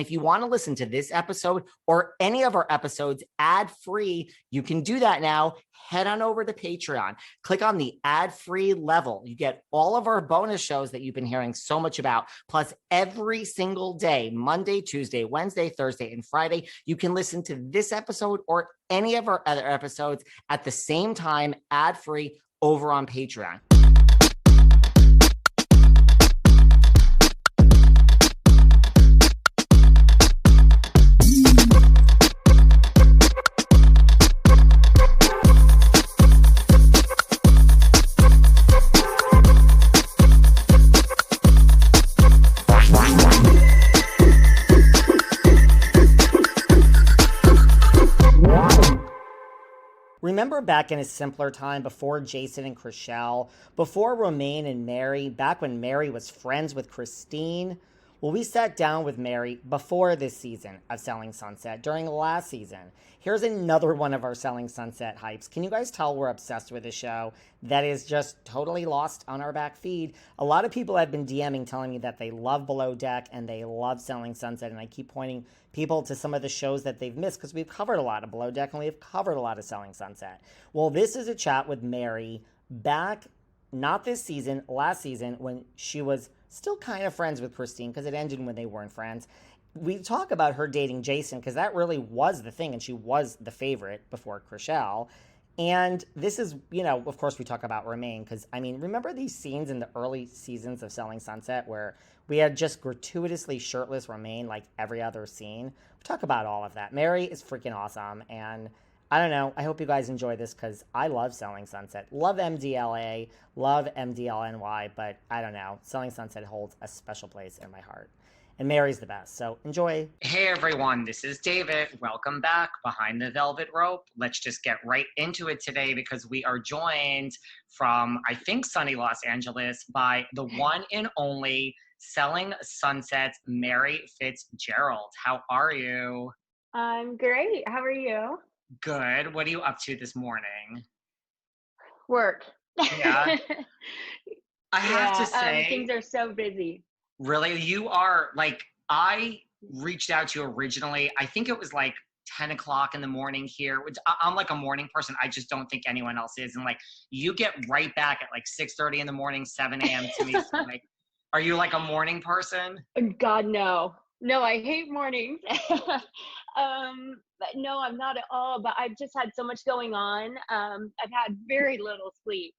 If you want to listen to this episode or any of our episodes ad-free, you can do that now. Head on over to Patreon. Click on the ad-free level. You get all of our bonus shows that you've been hearing so much about. Plus, every single day, Monday, Tuesday, Wednesday, Thursday, and Friday, you can listen to this episode or any of our other episodes at the same time, ad-free, over on Patreon. Remember back in a simpler time before Jason and Krishell, before Romain and Mary, back when Mary was friends with Christine? Well, we sat down with Mary before this season of Selling Sunset, during last season. Here's another one of our Selling Sunset hypes. Can you guys tell we're obsessed with the show? That is just totally lost on our back feed. A lot of people have been DMing telling me that they love Below Deck and they love Selling Sunset, and I keep pointing people to some of the shows that they've missed because we've covered a lot of Below Deck and we've covered a lot of Selling Sunset. Well, this is a chat with Mary back, not this season, last season, when she was still kind of friends with Christine because it ended when they weren't friends. We talk about her dating Jason because that really was the thing, and she was the favorite before Krishal. And this is, of course we talk about Romain because, remember these scenes in the early seasons of Selling Sunset where we had just gratuitously shirtless Romain like every other scene? We talk about all of that. Mary is freaking awesome, and I don't know. I hope you guys enjoy this because I love Selling Sunset. Love MDLA, love MDLNY, but I don't know. Selling Sunset holds a special place in my heart. And Mary's the best, so enjoy. Hey everyone, this is David. Welcome back Behind the Velvet Rope. Let's just get right into it today because we are joined from, I think, sunny Los Angeles by the one and only Selling Sunset's Mary Fitzgerald. How are you? I'm great. How are you? Good. What are you up to this morning? Work. Yeah. I have to say, things are so busy. Really? You are, I reached out to you originally. I think it was 10 o'clock in the morning here. I'm like a morning person. I just don't think anyone else is. And you get right back at 6:30 in the morning, 7 a.m. to me. So, are you a morning person? God, no. No, I hate mornings. But no, I'm not at all. But I've just had so much going on. I've had very little sleep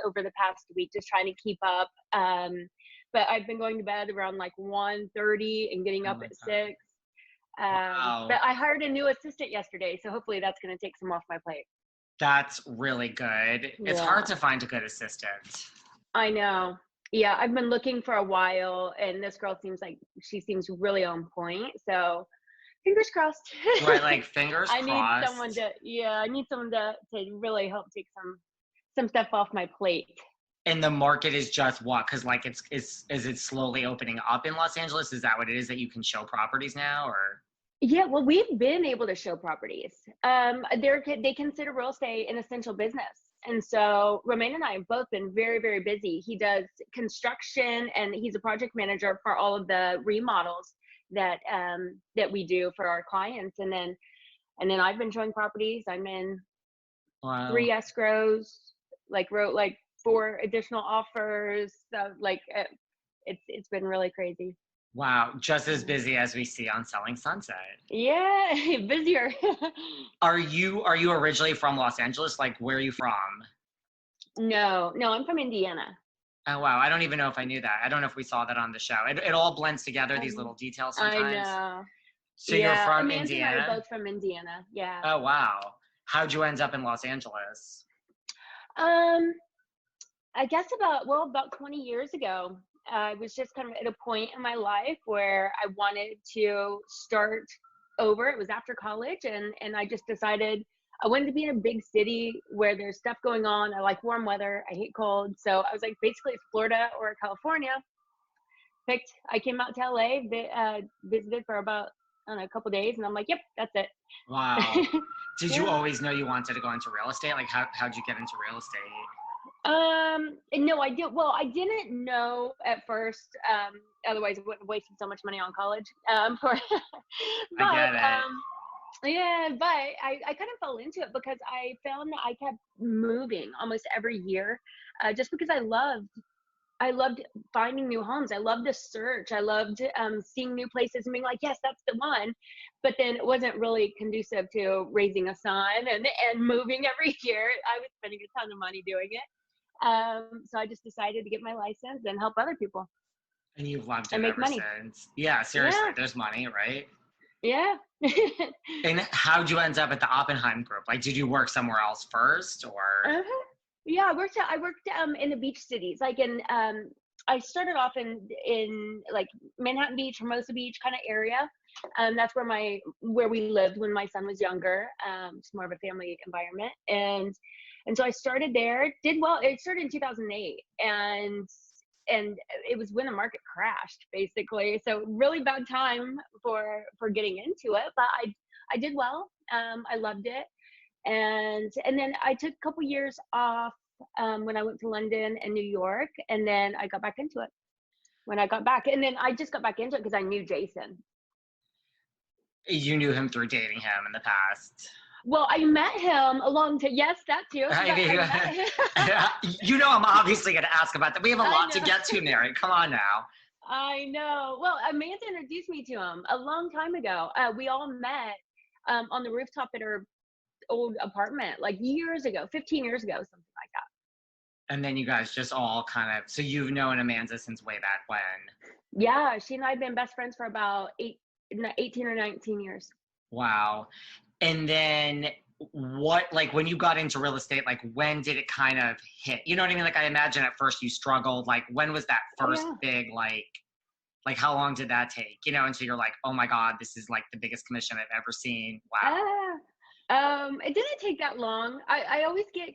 over the past week, just trying to keep up. But I've been going to bed around 1:30 and getting up at 6. Wow. But I hired a new assistant yesterday, so hopefully that's going to take some off my plate. That's really good. Yeah. It's hard to find a good assistant. I know. Yeah, I've been looking for a while, and this girl seems really on point. So, fingers crossed. Right, fingers crossed. I need someone to really help take some stuff off my plate. And the market is just what? Because is it slowly opening up in Los Angeles? Is that what it is, that you can show properties now, or? Yeah, well, we've been able to show properties. They consider real estate an essential business. And so Romain and I have both been very, very busy. He does construction and he's a project manager for all of the remodels that we do for our clients. And then I've been showing properties. I'm in 3 escrows, wrote 4 additional offers. So it's been really crazy. Wow, just as busy as we see on Selling Sunset. Yeah, busier. Are you originally from Los Angeles? Where are you from? No, I'm from Indiana. Oh, wow. I don't even know if I knew that. I don't know if we saw that on the show. It all blends together, these little details sometimes. I know. So you're from Amanda Indiana? and I are both from Indiana, yeah. Oh, wow. How'd you end up in Los Angeles? I guess about 20 years ago. I was just kind of at a point in my life where I wanted to start over. It was after college, and I just decided I wanted to be in a big city where there's stuff going on. I like warm weather. I hate cold. So I was basically it's Florida or California. I came out to LA, visited for about a couple of days, and I'm like, yep, that's it. Wow. Did you always know you wanted to go into real estate? How'd you get into real estate? No, I did. Well, I didn't know at first. Otherwise, I wouldn't have wasted so much money on college. For, I but get it. yeah, but I kind of fell into it because I found that I kept moving almost every year, just because I loved finding new homes. I loved the search. I loved seeing new places and being like, yes, that's the one. But then it wasn't really conducive to raising a son and moving every year. I was spending a ton of money doing it. So I just decided to get my license and help other people And you've loved it and make ever money. since. Yeah, seriously, Yeah, there's money, right? yeah. And how'd you end up at the Oppenheim Group? Like, did you work somewhere else first, or? Uh-huh. Yeah, I worked in the beach cities, like in I started off in like Manhattan Beach, Hermosa Beach kind of area. That's where we lived when my son was younger. It's more of a family environment, and so I started there. Did well. It started in 2008, and it was when the market crashed, basically. So really bad time for getting into it, but I did well. I loved it, and then I took a couple years off when I went to London and New York, and then I got back into it when I got back. And then I just got back into it because I knew Jason. You knew him through dating him in the past. Well, I met him along to yes, that too. I But I met mean, him. you know, I'm obviously going to ask about that. We have a I lot to know. get to, Mary. Come on now. I know. Well, Amanda introduced me to him a long time ago. We all met on the rooftop at her old apartment, like years ago, 15 years ago, something like that. And then you guys just all kind of, so you've known Amanda since way back when. Yeah, she and I have been best friends for about 18 or 19 years. Wow. And then what, like when you got into real estate, like when did it kind of hit? You know what I mean? Like I imagine at first you struggled. Like when was that Oh first yeah. big, like how long did that take? You know, until you're like, oh my God, this is like the biggest commission I've ever seen. Wow. Ah, it didn't take that long. I always get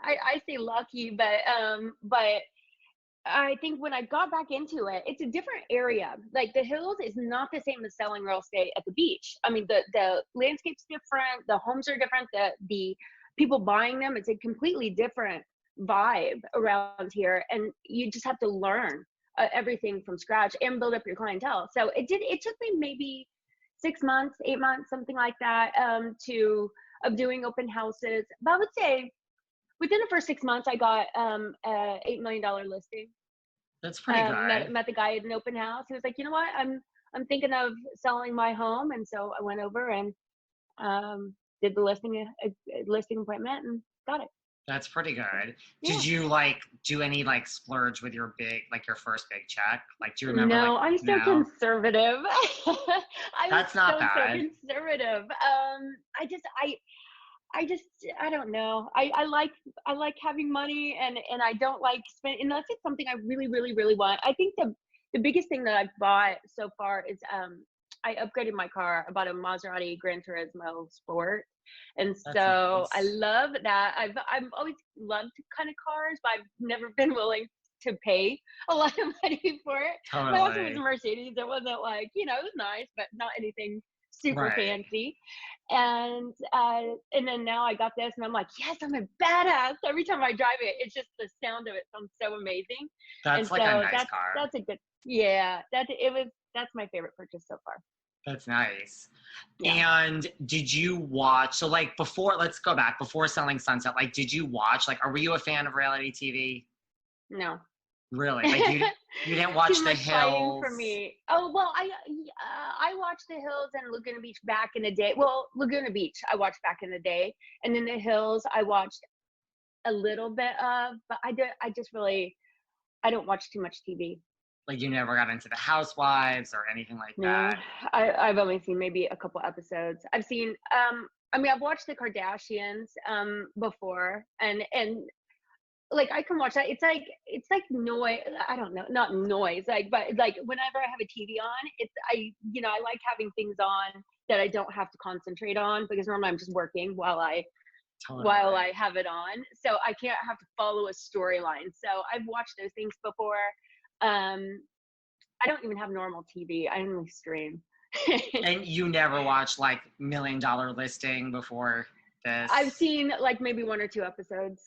I say lucky, but I think when I got back into it, it's a different area. Like the hills is not the same as selling real estate at the beach. I mean, the landscape's different, the homes are different, the people buying them, it's a completely different vibe around here, and you just have to learn everything from scratch and build up your clientele. So it took me maybe 6 months, 8 months, something like that, to of doing open houses. But I would say within the first 6 months, I got a $8 million listing. That's pretty good. Met the guy at an open house. He was like, you know what, I'm thinking of selling my home, and so I went over and did the listing appointment and got it. That's pretty good. Yeah. Did you like do any like splurge with your big, like your first big check? Like, do you remember like, No, I'm so no, conservative. I was that's not so bad. conservative. I just I don't know. I like having money, and I don't like spend unless it's something I really really really want. I think the biggest thing that I've bought so far is I upgraded my car. I bought a Maserati Gran Turismo Sport, and That's so I nice. love that. I've always loved kind of cars, but I've never been willing to pay a lot of money for it. My last one was a Totally. Mercedes. It wasn't like, it was nice, but not anything super Right. fancy. And then now I got this, and I'm like, yes, I'm a badass. Every time I drive it, it's just the sound of it sounds so amazing. And That's like a so nice that's car. that's a good, yeah. That's my favorite purchase so far. That's nice. Yeah. And did you watch, so like before, let's go back, before Selling Sunset, like did you watch, like, were you a fan of reality TV? No. Really? Like you didn't Too watch The much fighting for Hills? me. Oh well, I watched The Hills and Laguna Beach back in the day. Well, Laguna Beach I watched back in the day, and then The Hills I watched a little bit of, but I just really I don't watch too much TV. Like you never got into The Housewives or anything like No, that? I've only seen maybe a couple episodes. I've seen I mean I've watched the Kardashians before, and like I can watch that. It's like noise. I don't know, not noise. Like, but like whenever I have a TV on, I like having things on that I don't have to concentrate on, because normally I'm just working while I Totally. have it on. So I can't have to follow a storyline. So I've watched those things before. Um, I don't even have normal TV. I only stream. And you never watched like $1 Million Listing before I've this? seen like maybe one or two episodes.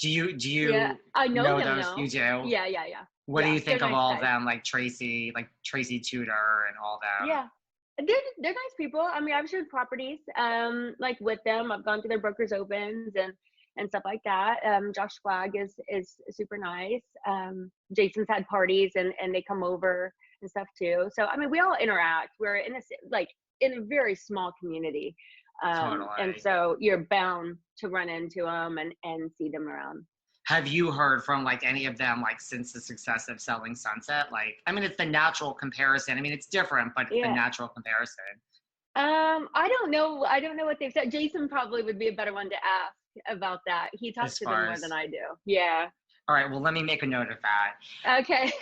Yeah, Do you I know know them those? You though. do? Yeah, yeah, yeah. What do Yeah, you they're think of nice all of guys. them, like Tracy Tudor and all them? Yeah. They're nice people. I mean, I've shared properties like with them. I've gone to their brokers opens and stuff like that. Josh Flagg is super nice. Jason's had parties and they come over and stuff too. So I mean, we all interact. We're like in a very small community. And Totally. so you're bound to run into them and see them around. Have you heard from like any of them like since the success of Selling Sunset? Like, I mean, it's the natural comparison. I mean, it's different, but it's the Yeah. natural comparison. I don't know. I don't know what they've said. Jason probably would be a better one to ask about that. He talks As to them far more than as, I do. Yeah. all right, well, let me make a note of that. Okay.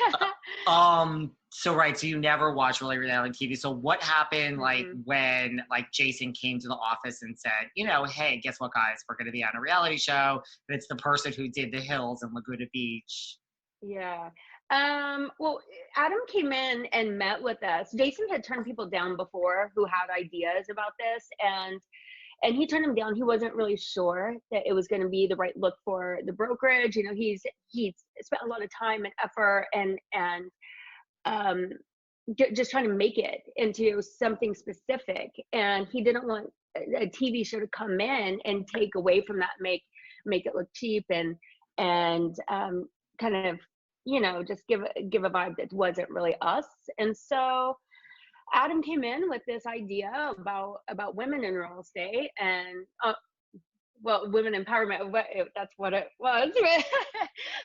So right, so you never watch really reality TV. So what happened like Mm-mm. when like Jason came to the office and said, hey, guess what, guys, we're gonna be on a reality show. And it's the person who did The Hills and Laguna Beach. Yeah. Well, Adam came in and met with us. Jason had turned people down before who had ideas about this, and he turned them down. He wasn't really sure that it was going to be the right look for the brokerage. He's spent a lot of time and effort and um just trying to make it into something specific, and he didn't want a TV show to come in and take away from that, make it look cheap and kind of just give a vibe that wasn't really us. And so Adam came in with this idea about women in real estate and well, women empowerment. That's what it was.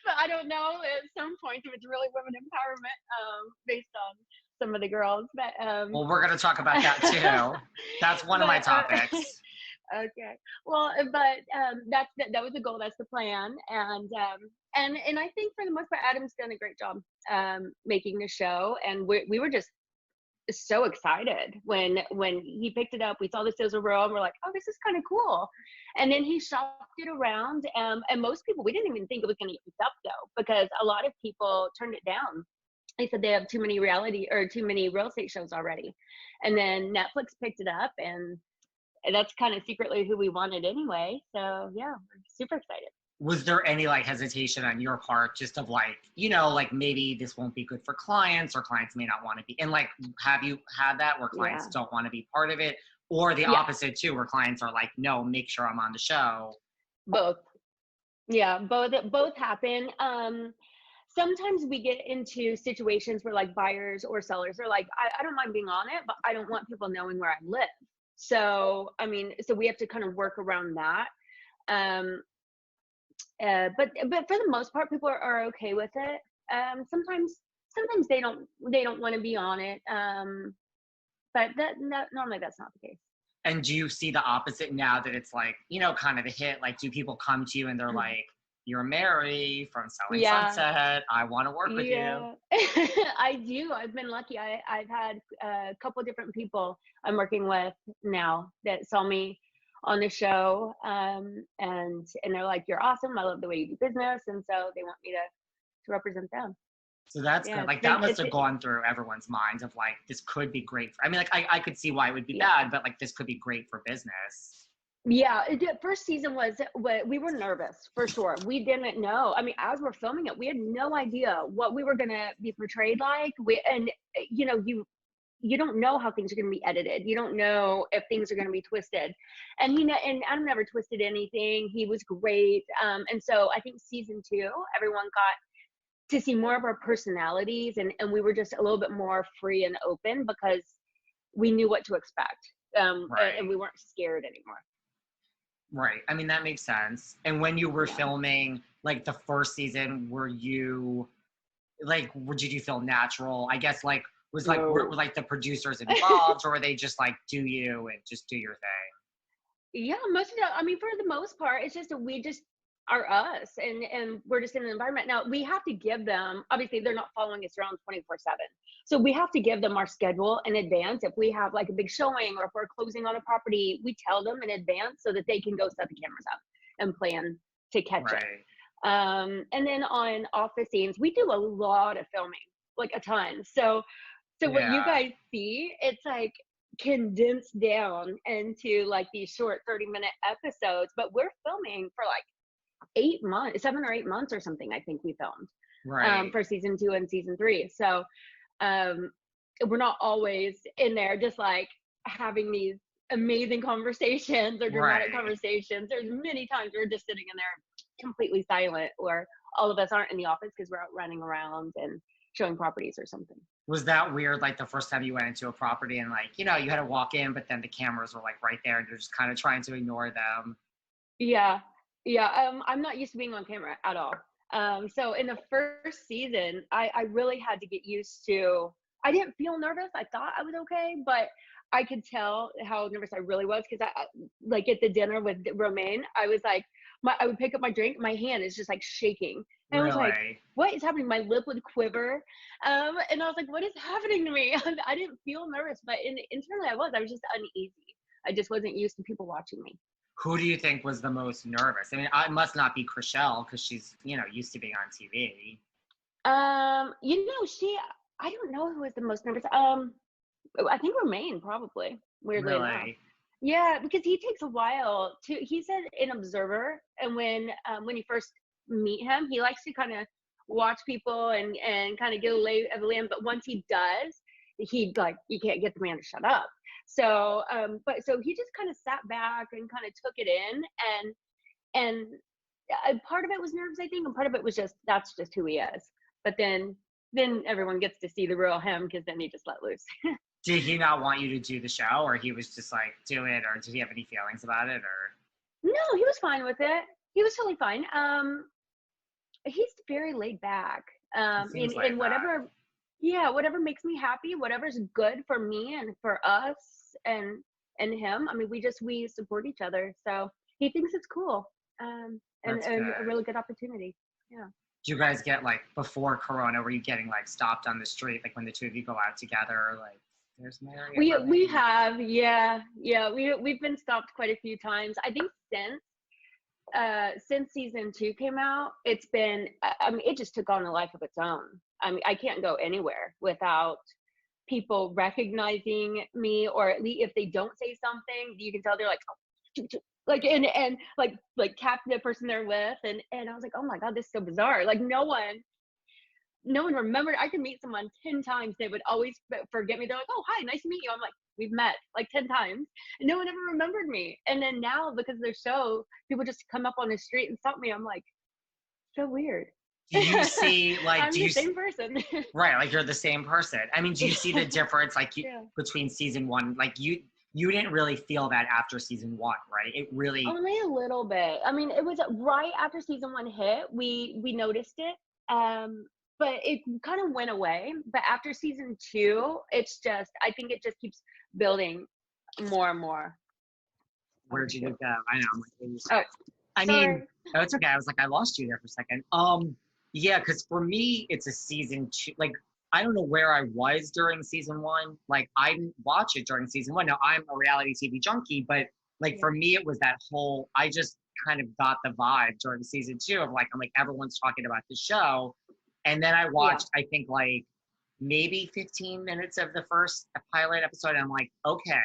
But I don't know at some point if it's really women empowerment based on some of the girls. But Well, we're gonna talk about that too. That's one of my but topics. okay. Well, but that was the goal. That's the plan. And I think for the most part, Adam's done a great job making the show, and we were just so excited when he picked it up. We saw the sizzle reel and we're like, oh, this is kind of cool. And then he shopped it around, and most people, we didn't even think it was going to get picked up though, because a lot of people turned it down. They said they have too many real estate shows already. And then Netflix picked it up, and that's kind of secretly who we wanted anyway. So yeah, we're super excited. Was there any like hesitation on your part just of like, like maybe this won't be good for clients or clients may not want to be, and like, have you had that where clients Yeah. don't want to be part of it, or the Yeah. opposite too, where clients are like, no, make sure I'm on the show? Both. Yeah, both happen. Sometimes we get into situations where like buyers or sellers are like, I don't mind being on it, but I don't want people knowing where I live. So I mean, so we have to kind of work around that. Um, but for the most part, people are okay with it. Sometimes they don't want to be on it. But that normally that's not the case. And do you see the opposite now that it's like, kind of a hit? Like, do people come to you and they're like, you're Mary from Selling Yeah. Sunset, I want to work with you? Yeah, I do. I've been lucky. I've had a couple different people I'm working with now that saw me on the show, and they're like, "You're awesome. I love the way you do business," and so they want me to represent them. So that's Yeah, good. it's Like, been that must it's have gone through everyone's minds of like, this could be great. I mean, like, I could see why it would be yeah. bad, but like, this could be great for business. Yeah, first season was we were nervous for sure. We didn't know. I mean, as we're filming it, we had no idea what we were gonna be portrayed like. You don't know how things are going to be edited. You don't know if things are going to be twisted. And and Adam never twisted anything. He was great. And so I think season 2, everyone got to see more of our personalities, and we were just a little bit more free and open because we knew what to expect. Right. And we weren't scared anymore. Right. I mean, that makes sense. And when you were Yeah. filming like the first season, were you like, did you feel natural? I guess like, was like, No. were like the producers involved, or were they just like, do you and just do your thing? Yeah, most of the, I mean, for the most part, it's just that we just are us, and we're just in an environment. Now we have to give them, obviously they're not following us around 24/7. So we have to give them our schedule in advance. If we have like a big showing or if we're closing on a property, we tell them in advance so that they can go set the cameras up and plan to catch it. Right. And then on office scenes, we do a lot of filming, like a ton. So what you Yeah. guys see, it's like condensed down into like these short 30-minute episodes, but we're filming for like 8 months, 7 or 8 months or something, I think we filmed Right. for season 2 and season 3. So we're not always in there just like having these amazing conversations or dramatic Right. conversations. There's many times we're just sitting in there completely silent, or all of us aren't in the office because we're out running around and showing properties or something. Was that weird, like the first time you went into a property and like, you had to walk in, but then the cameras were like right there and you're just kind of trying to ignore them? Yeah, yeah. I'm not used to being on camera at all. So in the first season, I really had to get used to. I didn't feel nervous. I thought I was okay, but I could tell how nervous I really was because like at the dinner with Romain, I was like, I would pick up my drink, my hand is just like shaking, and I was like, Really? what is happening? My lip would quiver, and I was like, what is happening to me? I didn't feel nervous, but internally I was. I was just uneasy. I just wasn't used to people watching me. Who do you think was the most nervous? I mean, it must not be Krishel because she's, used to being on TV. I don't know who was the most nervous. I think Romain probably, weirdly enough. Really? Yeah, because he takes a while to. He's an observer, and when you first meet him, he likes to kind of watch people and kind of get a lay of the land. But once he does, he like you can't get the man to shut up. So, but he just kind of sat back and kind of took it in, and part of it was nerves, I think, and part of it was just that's just who he is. But then everyone gets to see the real him because then he just let loose. Did he not want you to do the show, or he was just like, do it, or did he have any feelings about it, or? No, he was fine with it. He was totally fine. He's very laid back. It seems In like that. whatever, yeah, whatever makes me happy, whatever's good for me and for us and him. I mean, we support each other, so he thinks it's cool. That's And a good. really good opportunity. Yeah. Do you guys get like before Corona? Were you getting like stopped on the street, like when the two of you go out together? Like, there's Mary and We Romain. have, yeah, we've been stopped quite a few times. I think since season 2 came out, it's been, I mean, it just took on a life of its own. I mean, I can't go anywhere without people recognizing me, or at least if they don't say something, you can tell they're like, like, and like tap the person they're with, and I was like, oh my god, this is so bizarre. Like no one remembered. I could meet someone 10 times, they would always forget me. They're like, oh hi, nice to meet you. I'm like, we've met like 10 times and no one ever remembered me. And then now, because of their show, people just come up on the street and stop me. I'm like, so weird. Do you see like I'm the same person. right, like you're the same person? I mean, do you see the difference like Yeah. between season 1? Like you didn't really feel that after season 1, right? It really. Only a little bit. I mean, it was right after season 1 hit, we noticed it. But it kind of went away. But after season 2, it's just, I think it just keeps building more and more. Where did you go? I know. I'm like, what are you Oh, saying? I mean, sorry. oh, it's okay. I was like, I lost you there for a second. Yeah, because for me, it's a season 2. Like, I don't know where I was during season 1. Like, I didn't watch it during season 1. Now, I'm a reality TV junkie, but like Yeah. for me, it was that whole. I just kind of got the vibe during season 2 of like, I'm like, everyone's talking about the show, and then I Yeah. watched, I think like maybe 15 minutes of the first pilot episode, and I'm like, okay,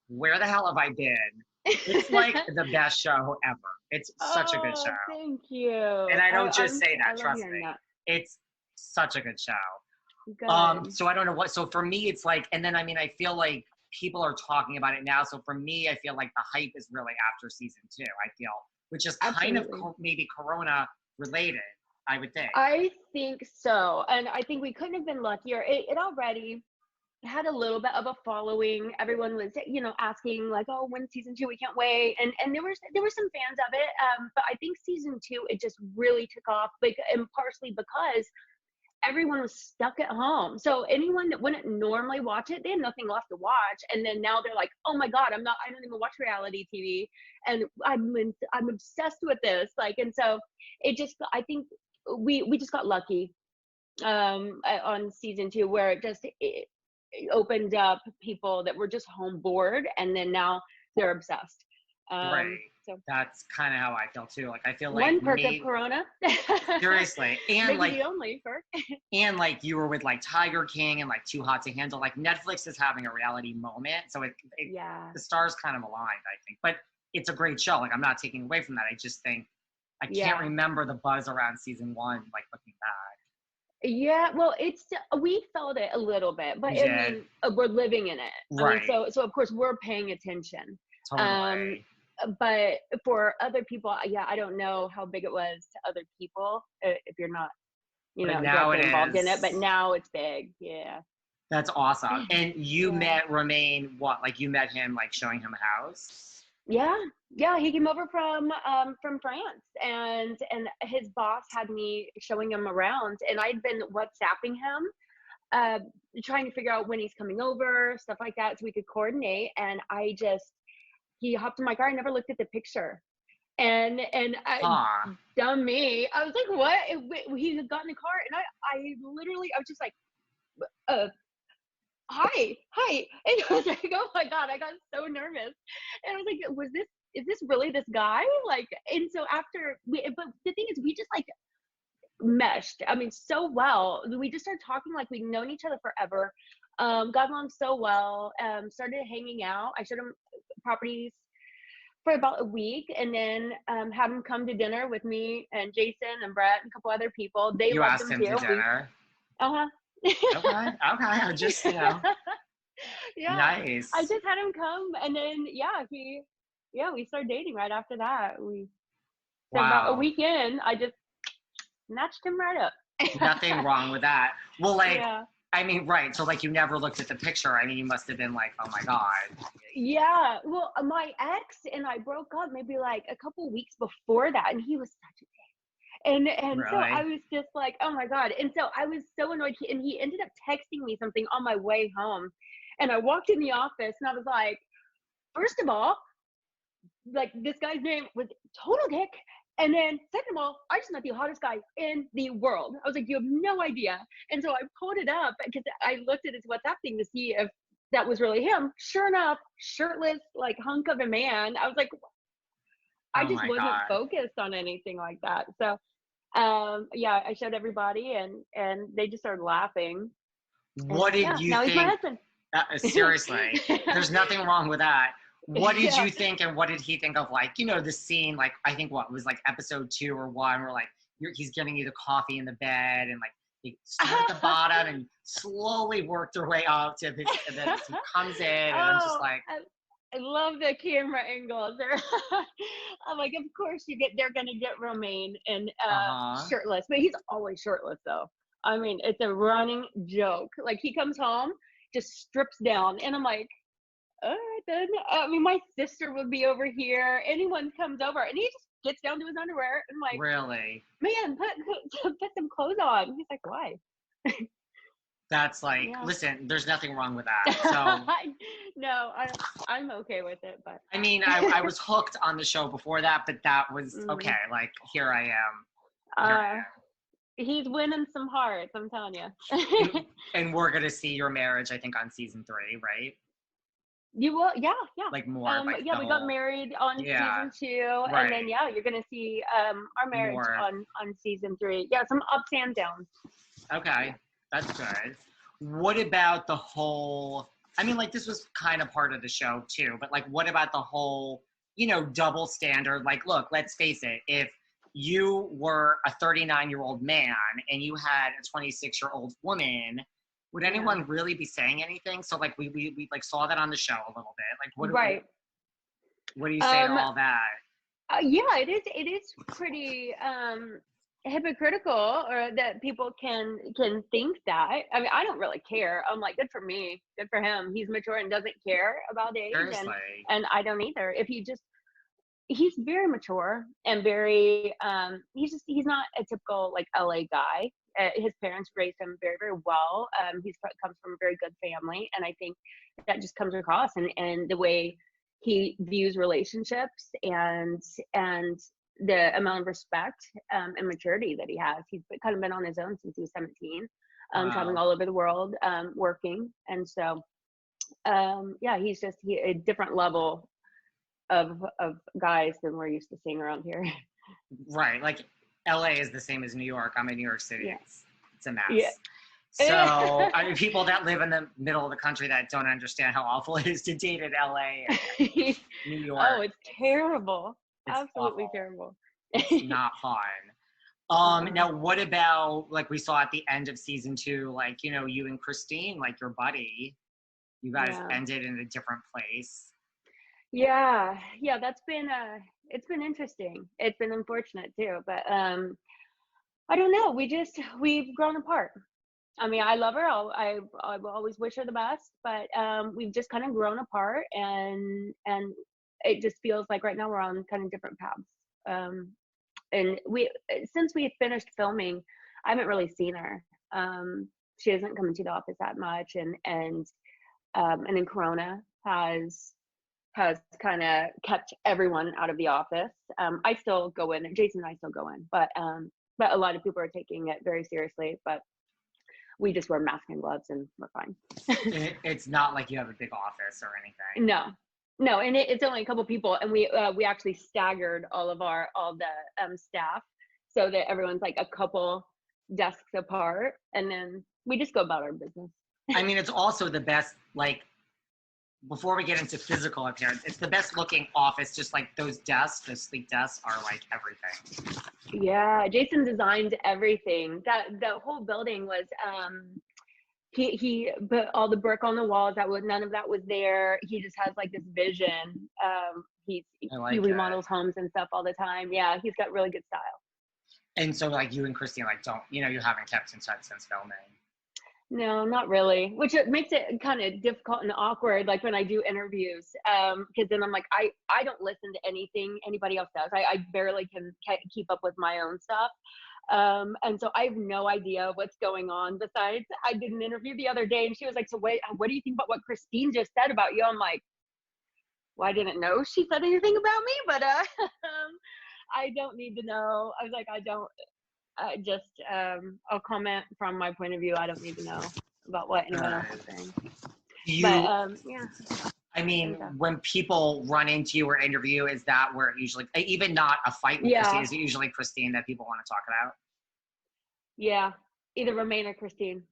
where the hell have I been? It's like the best show ever. It's such a good Oh, show. thank you. And I don't just say I that, love trust hearing me. that. It's such a good show. Good. So I don't know what, so for me, it's like, and then I mean, I feel like people are talking about it now. So for me, I feel like the hype is really after season 2, I feel, which is kind of Absolutely. maybe Corona related, I would think. I think so. And I think we couldn't have been luckier. It already had a little bit of a following. Everyone was, asking like, "Oh, when season 2? We can't wait." And there were some fans of it. But I think season 2 it just really took off, and partially because everyone was stuck at home. So anyone that wouldn't normally watch it, they had nothing left to watch. And then now they're like, "Oh my god, I don't even watch reality TV, and I'm obsessed with this." Like, and so I think we just got lucky on season 2, where it opened up people that were just home bored, and then now they're obsessed. Right. So That's kind of how I feel too. Like I feel like one perk of maybe Corona, seriously, and maybe like the only perk. you were with like Tiger King and like Too Hot to Handle. Like Netflix is having a reality moment, so Yeah. the stars kind of aligned, I think. But it's a great show. Like I'm not taking away from that. I just think I can't remember the buzz around season 1, like looking back. Yeah, well, we felt it a little bit, but I mean, we're living in it. Right. I mean, so of course we're paying attention. Totally. But for other people, yeah, I don't know how big it was to other people if you're not, But now directly involved in it. But is. now it's big. Yeah. That's awesome. And you Yeah. met Romain, what? Like you met him, like showing him a house? Yeah, he came over from France, and his boss had me showing him around, and I'd been WhatsApping him, trying to figure out when he's coming over, stuff like that, so we could coordinate. And he hopped in my car. I never looked at the picture, and dumb me, I was like, what? He had gotten in the car, and I literally, I was just like, hi, and I was like, oh my god, I got so nervous, and I was like, is this really this guy? Like, and so but the thing is, we just like meshed, I mean, so well. We just started talking like we'd known each other forever, got along so well, started hanging out. I showed him properties for about a week, and then had him come to dinner with me and Jason and Brett and a couple other people. They You loved asked him him too. to dinner? Uh-huh. Okay. I just, Yeah. Nice. I just had him come, and then we started dating right after that. So about a week in, I just snatched him right up. Nothing wrong with that. Well, like, Yeah. I mean, right. So, like, you never looked at the picture. I mean, you must have been like, oh my God. Yeah. Well, my ex and I broke up maybe like a couple weeks before that, and he was such a dick. And so Really? I was just like, oh my God. And so I was so annoyed. And he ended up texting me something on my way home. And I walked in the office and I was like, first of all, like, this guy's name was total dick. And then second of all, I just met the hottest guy in the world. I was like, you have no idea. And so I pulled it up because I looked at his WhatsApp thing to see if that was really him. Sure enough, shirtless, like hunk of a man. I was like, I just wasn't focused on anything like that. So I showed everybody, and they just started laughing. What did you now think? He's my husband. Seriously, there's nothing wrong with that. What did you think, and what did he think of, like, the scene, like, I think what was like episode 2 or 1, where like he's giving you the coffee in the bed, and like they start at the bottom and slowly work their way up to his, and then he comes in, and I'm just like, I love the camera angles. I'm like, of course they're gonna get Romain and shirtless, but he's always shirtless though. I mean, it's a running joke. Like, he comes home, just strips down, and I'm like, all right then. I mean, my sister would be over here. Anyone comes over, and he just gets down to his underwear, and I'm like, really? Man, put some clothes on. He's like, why? That's like, listen, there's nothing wrong with that. So no, I'm okay with it. But I mean, I was hooked on the show before that, but that was okay. Like, here I am. He's winning some hearts, I'm telling you. and we're gonna see your marriage, I think, on season 3, right? You will, yeah. Like more, like we got married on season 2, right. And then you're gonna see our marriage on season 3. Yeah, some ups and downs. Okay, that's good. What about the whole? I mean, like, this was kind of part of the show too, but like, what about the whole, double standard? Like, look, let's face it, if you were a 39-year-old man and you had a 26-year-old woman, would anyone really be saying anything? So like we like saw that on the show a little bit. Like, what do you say to all that? It is pretty hypocritical, or that people can think that. I mean, I don't really care. I'm like, good for me, good for him. He's mature and doesn't care about age. And I don't either. If he's very mature and very he's not a typical like LA guy. His parents raised him very, very well. He's comes from a very good family, and I think that just comes across, and the way he views relationships, and the amount of respect and maturity that he has. He's kind of been on his own since he was 17, traveling all over the world, working, and so he's just a different level of guys than we're used to seeing around here. Right, like LA is the same as New York. I'm in New York City. It's a mess. Yeah. So I mean, people that live in the middle of the country that don't understand how awful it is to date in LA and New York. Oh, it's terrible. It's absolutely awful. terrible. It's not fun. Now what about, like, we saw at the end of season 2, like, you know, you and Christine, like your buddy, you guys ended in a different place. Yeah, that's been it's been interesting. It's been unfortunate too, but I don't know. We've grown apart. I mean, I love her. I will always wish her the best, but we've just kind of grown apart, and it just feels like right now we're on kind of different paths. And since we finished filming, I haven't really seen her. She hasn't come into the office that much, and then Corona has kind of kept everyone out of the office. I still go in. Jason and I still go in, but a lot of people are taking it very seriously. But we just wear masks and gloves, and we're fine. It's not like you have a big office or anything. No, and it's only a couple people, and we actually staggered all the staff so that everyone's like a couple desks apart, and then we just go about our business. I mean, it's also the best, like, before we get into physical appearance, it's the best looking office. Just like those desks, those sleek desks are like everything. Yeah, Jason designed everything. The whole building was he put all the brick on the walls. None of that was there. He just has like this vision. He remodels homes and stuff all the time. Yeah, he's got really good style. And so, like, you and Christine, like, you haven't kept in touch since filming. No, not really, which it makes it kind of difficult and awkward, like when I do interviews, because then I'm like, I don't listen to anything anybody else does. I barely can keep up with my own stuff. And so I have no idea what's going on. Besides, I did an interview the other day, and she was like, so wait, what do you think about what Christine just said about you? I'm like, well, I didn't know she said anything about me, but I don't need to know. I was like, I'll comment from my point of view. I don't need to know about what anyone else is saying. Yeah. I mean, when people run into you or interview, is that where it usually, even not a fight with Christine, is it usually Christine that people want to talk about? Yeah, either Romain or Christine.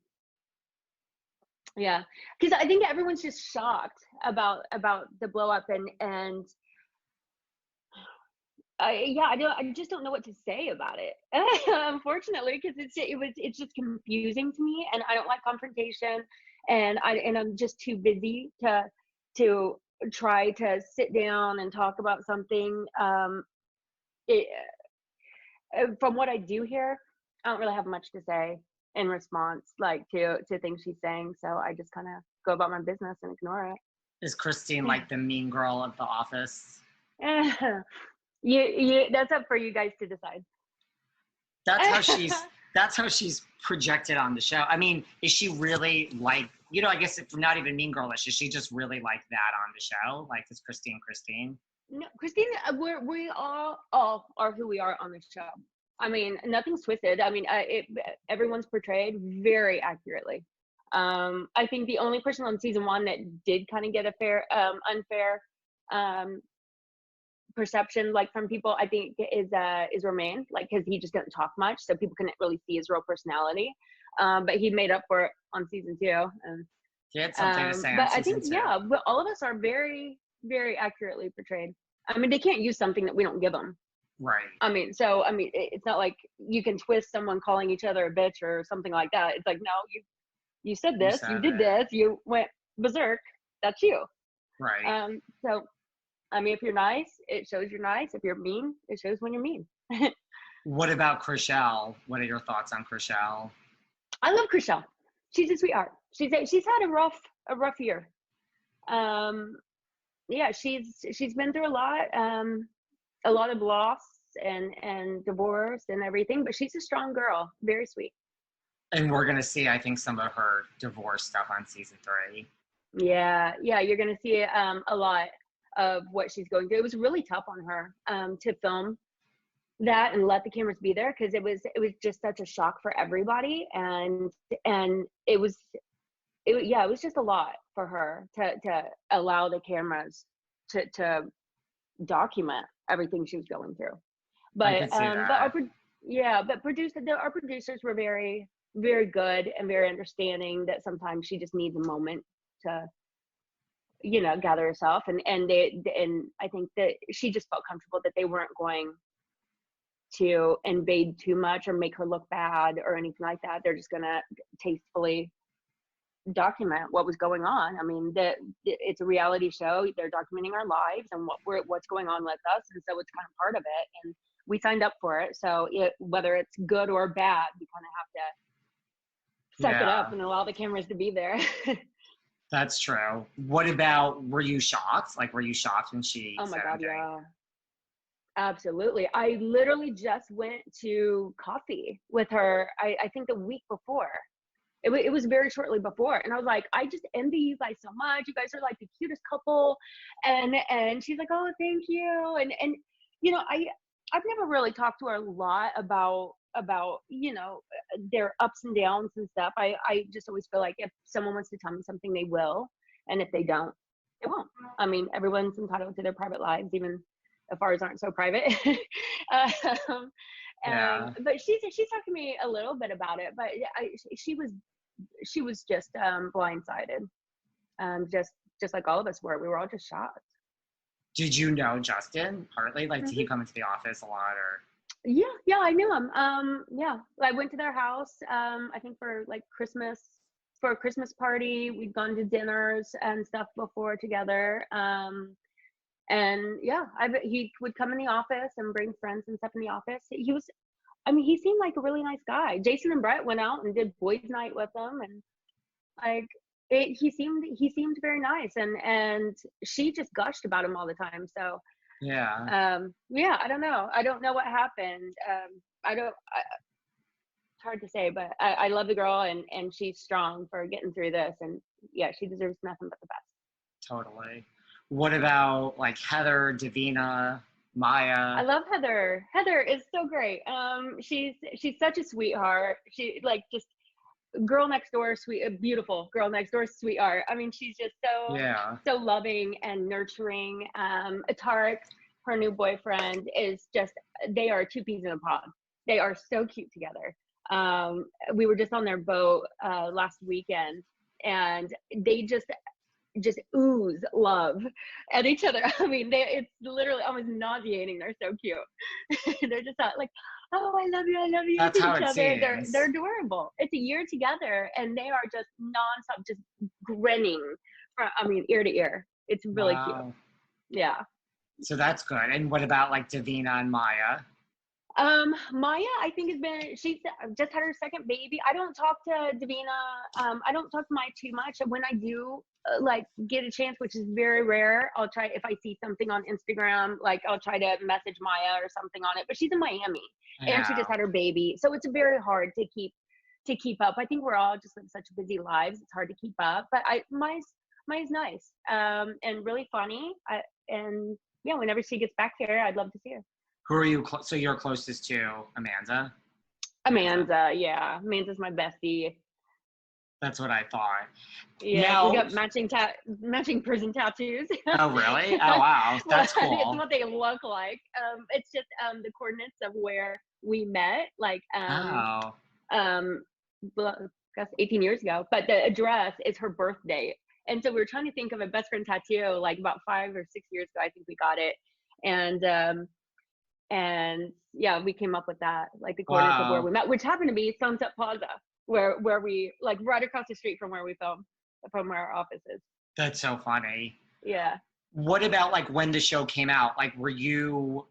Yeah, because I think everyone's just shocked about the blow up, and I just don't know what to say about it. Unfortunately, because it's just confusing to me, and I don't like confrontation, and I'm just too busy to try to sit down and talk about something. From what I do hear, I don't really have much to say in response, like to things she's saying. So I just kind of go about my business and ignore it. Is Christine like the mean girl of the office? That's up for you guys to decide. That's how she's projected on the show. I mean, is she really like, I guess it's not even mean girlish. Is she just really like that on the show? Like, is Christine? No, Christine, we all are who we are on the show. I mean, nothing's twisted. I mean, everyone's portrayed very accurately. I think the only person on season 1 that did kind of get a unfair perception, like from people, I think is Romain, like, because he just didn't talk much, so people couldn't really see his real personality. But he made up for it on season 2. He had something to say. But I think but all of us are very, very accurately portrayed. I mean, they can't use something that we don't give them. Right. I mean, it's not like you can twist someone calling each other a bitch or something like that. It's like, no, you said this, you did this, you went berserk. That's you. Right. So, I mean, if you're nice, it shows you're nice. If you're mean, it shows when you're mean. What about Krishal? What are your thoughts on Krishal? I love Krishal. She's a sweetheart. She's had a rough year. Yeah, she's been through a lot of loss and divorce and everything, but she's a strong girl, very sweet. And we're gonna see, I think, some of her divorce stuff on season 3. Yeah, you're gonna see a lot of what she's going through. It was really tough on her to film that and let the cameras be there, because it was just such a shock for everybody, and it was just a lot for her to allow the cameras to document everything she was going through. But our producers were very, very good and very understanding that sometimes she just needs a moment to gather herself, and I think that she just felt comfortable that they weren't going to invade too much or make her look bad or anything like that. They're just gonna tastefully document what was going on. I mean, it's a reality show. They're documenting our lives and what's going on with us, and so it's kind of part of it. And we signed up for it, so whether it's good or bad, we kind of have to suck it up and allow the cameras to be there. That's true. What about, were you shocked? Like, were you shocked when she Oh my said God, everything? yeah. Absolutely. I literally just went to coffee with her, I think the week before. It was very shortly before. And I was like, I just envy you guys so much. You guys are like the cutest couple. And she's like, oh, thank you. And you know, I've never really talked to her a lot about, you know, their ups and downs and stuff. I just always feel like if someone wants to tell me something, they will. And if they don't, they won't. I mean, everyone's entitled to their private lives, even if ours aren't so private. But she's talked to me a little bit about it, but she was just blindsided, just like all of us were. We were all just shocked. Did you know Justin partly? Like, did he come into the office a lot, or? Yeah, I knew him. Yeah, I went to their house. I think for a Christmas party. We'd gone to dinners and stuff before together. And yeah, he would come in the office and bring friends and stuff in the office. He seemed like a really nice guy. Jason and Brett went out and did boys' night with him, and like he seemed very nice. And she just gushed about him all the time. So yeah, I don't know what happened. It's hard to say, but I love the girl, and she's strong for getting through this. And yeah, she deserves nothing but the best. totally. What about like Heather, Davina, Maya? I love Heather. Heather is so great. She's such a sweetheart. She like just girl next door, beautiful girl next door, sweetheart. I mean, she's just so loving and nurturing. Tarek, her new boyfriend, is just, they are two peas in a pod. They are so cute together. We were just on their boat last weekend, and they just ooze love at each other. I mean, it's literally almost nauseating. They're so cute. They're just like, oh, I love you That's to how each it other. seems. They're adorable. It's a year together, and they are just nonstop, just grinning from, ear to ear. It's really cute. Yeah. So that's good. And what about like Davina and Maya? Maya, I think she's just had her second baby. I don't talk to Davina. I don't talk to Maya too much. And when I do like get a chance, which is very rare, I'll try, if I see something on Instagram, like I'll try to message Maya or something on it, but she's in Miami and she just had her baby. So it's very hard to keep up. I think we're all just live such busy lives. It's hard to keep up, but Maya's nice, and really funny. And yeah, whenever she gets back here, I'd love to see her. Who are you? So you're closest to Amanda? Amanda, yeah. Amanda's my bestie. That's what I thought. Yeah, we got matching prison tattoos. Oh, really? Oh, wow. That's cool. It's what they look like. It's just the coordinates of where we met, like I guess 18 years ago. But the address is her birth date. And so we were trying to think of a best friend tattoo, like about 5 or 6 years ago, I think we got it. And yeah, we came up with that, like the coordinates of where we met, which happened to be Sunset Plaza, where we, like, right across the street from where we filmed, from where our office is. That's so funny. Yeah. What about like when the show came out? Like, were you,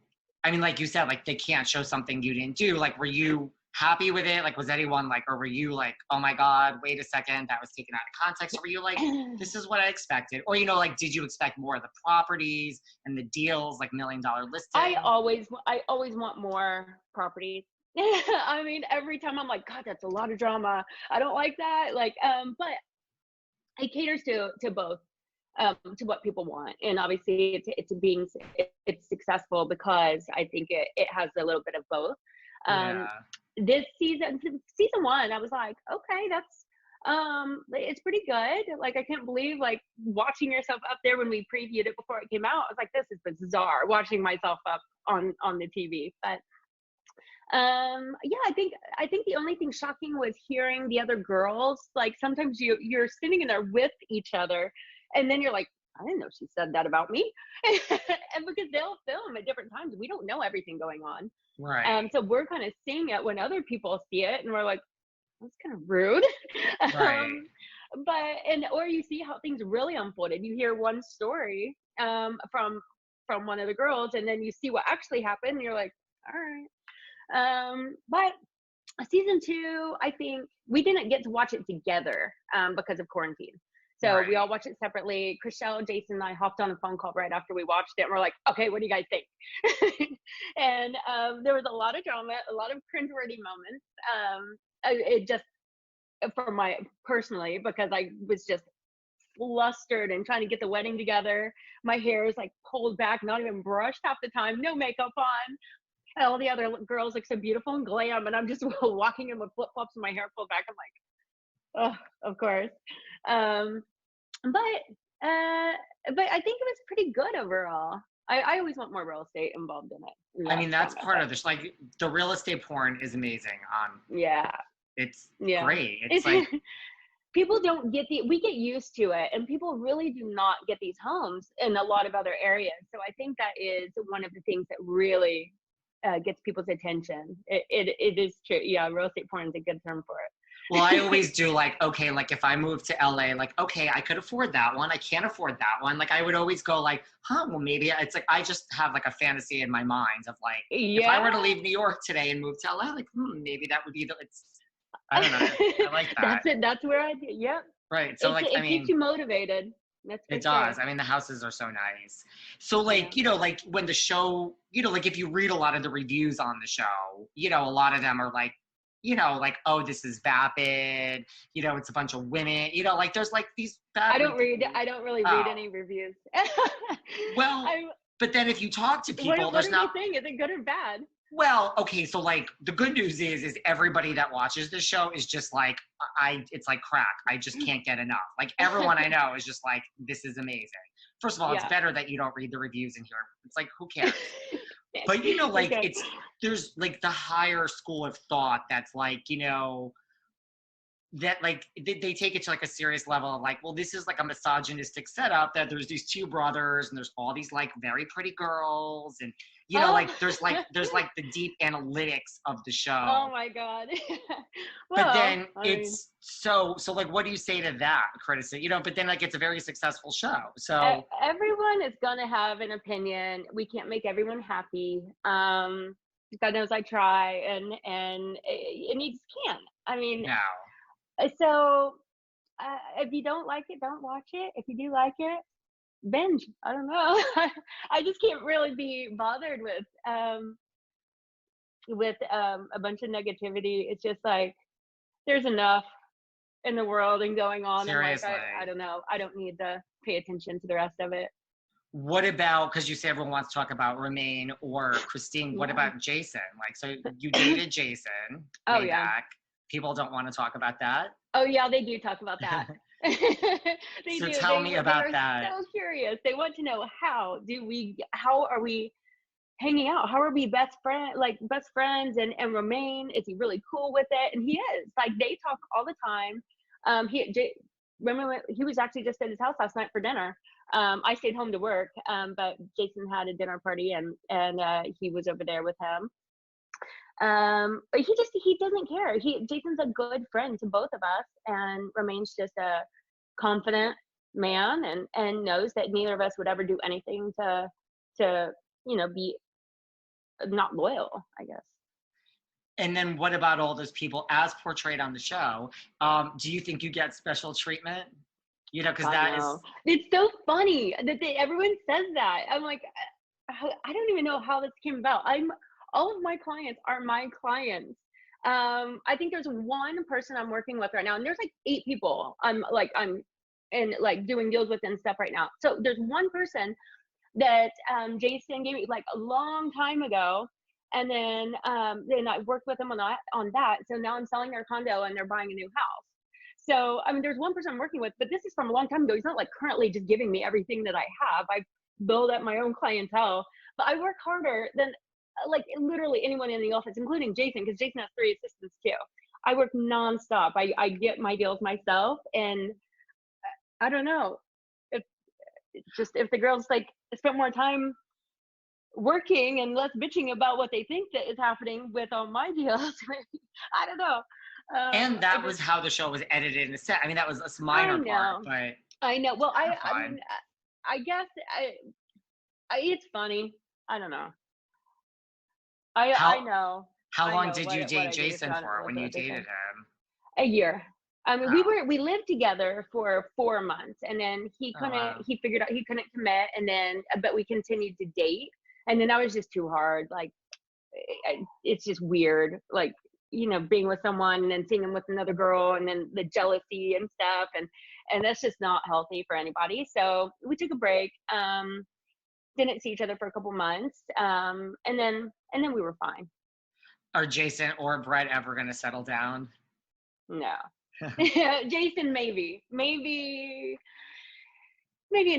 like you said, like they can't show something you didn't do. Like, were you happy with it? Like, was anyone like, or were you like, oh my God, wait a second, that was taken out of context? Or were you like, this is what I expected? Or, like, did you expect more of the properties and the deals, like $1 million listings? I always want more properties. Every time I'm like, God, that's a lot of drama. I don't like that. Like, but it caters to both, to what people want. And obviously it's successful because I think it has a little bit of both. This season 1, I was like, okay, that's it's pretty good. Like, I can't believe, like, watching yourself up there when we previewed it before it came out. I was like, this is bizarre, watching myself up on the TV. But yeah, I think the only thing shocking was hearing the other girls. Like, sometimes you're sitting in there with each other, and then you're like, I didn't know she said that about me. and because they'll film at different times, we don't know everything going on. Right. So we're kind of seeing it when other people see it, and we're like, that's kind of rude. Right. Or you see how things really unfolded. You hear one story from one of the girls, and then you see what actually happened, and you're like, all right. But season 2, I think we didn't get to watch it together because of quarantine. So we all watched it separately. Chrishell, Jason, and I hopped on a phone call right after we watched it, and we're like, okay, what do you guys think? And there was a lot of drama, a lot of cringeworthy moments. It just, for my personally, because I was just flustered and trying to get the wedding together. My hair is like pulled back, not even brushed half the time, no makeup on. And all the other girls look so beautiful and glam, and I'm just walking in with flip flops and my hair pulled back. I'm like, oh, of course. But I think it was pretty good overall. I always want more real estate involved in it. I mean, that's part of this. Like, the real estate porn is amazing. Yeah. It's great. It's like people don't get we get used to it, and people really do not get these homes in a lot of other areas. So I think that is one of the things that really gets people's attention. It is true. Yeah, real estate porn is a good term for it. Well, I always do, like, okay, like if I move to LA, like, okay, I could afford that one. I can't afford that one. Like, I would always go like, well, maybe it's like, I just have like a fantasy in my mind of like, if I were to leave New York today and move to LA, like, maybe that would be I don't know. I like that. That's it. That's where I do. Yep. Right. So it keeps you motivated. It does. I mean, the houses are so nice. So like, like when the show, like if you read a lot of the reviews on the show, a lot of them are like, like, oh, this is vapid, it's a bunch of women, like there's like these bad I don't really read any reviews. Well, but then if you talk to people, what are you saying? Is it good or bad? Well, okay, so like the good news is everybody that watches this show is just like, it's like crack. I just can't get enough. Like everyone I know is just like, this is amazing. First of all, it's better that you don't read the reviews in here. It's like, who cares? But like there's like the higher school of thought that's like, that like they take it to like a serious level of like, well, this is like a misogynistic setup that there's these two brothers and there's all these like very pretty girls and like there's the deep analytics of the show. Oh my God. Well, but then it's so like, what do you say to that criticism? But then like it's a very successful show. So everyone is gonna have an opinion. We can't make everyone happy. God knows I try, and you just can't. I mean, no. So if you don't like it, don't watch it. If you do like it, binge. I don't know. I just can't really be bothered with a bunch of negativity. It's just like there's enough in the world and going on. Seriously. And like, I don't know. I don't need to pay attention to the rest of it. What about, because you say everyone wants to talk about Romain or Christine, what about Jason? Like, so you dated Jason way back. People don't want to talk about that. Oh yeah, they do talk about that. So tell me about that. They're so curious. They want to know how are we hanging out? How are we best friends? And Romain, is he really cool with it? And he is. Like they talk all the time. Remember he was actually just at his house last night for dinner. I stayed home to work, but Jason had a dinner party and he was over there with him. But he doesn't care. Jason's a good friend to both of us, and Romain's just a confident man and knows that neither of us would ever do anything to be not loyal, I guess. And then what about all those people as portrayed on the show? Do you think you get special treatment? Because it's so funny that everyone says that. I'm like, I don't even know how this came about. All of my clients are my clients. I think there's one person I'm working with right now, and there's like 8 people I'm doing deals with and stuff right now. So there's one person that Jason gave me like a long time ago, and then I worked with them on that. So now I'm selling their condo and they're buying a new house. So I mean, there's one person I'm working with, but this is from a long time ago. He's not like currently just giving me everything that I have. I build up my own clientele, but I work harder than like literally anyone in the office, including Jason, because Jason has 3 assistants too. I work nonstop. I get my deals myself, and I don't know if the girls like spent more time working and less bitching about what they think that is happening with all my deals. I don't know. And that was how the show was edited and set. I mean, that was a minor part, but I know. Well, I fine. mean, I guess it's funny. I don't know. I know. How I long know did what you I date do Jason if for when you what they dated think. him? A year. I mean, Wow. we lived together for 4 months, and then he Oh, couldn't. wow. He figured out he couldn't commit, and then but we continued to date, and then that was just too hard. Like, it's just weird. Like, being with someone and then seeing him with another girl, and then the jealousy and stuff, and that's just not healthy for anybody. So we took a break. Didn't see each other for a couple months, and then we were fine. Are Jason or Brett ever going to settle down? No. Jason, maybe in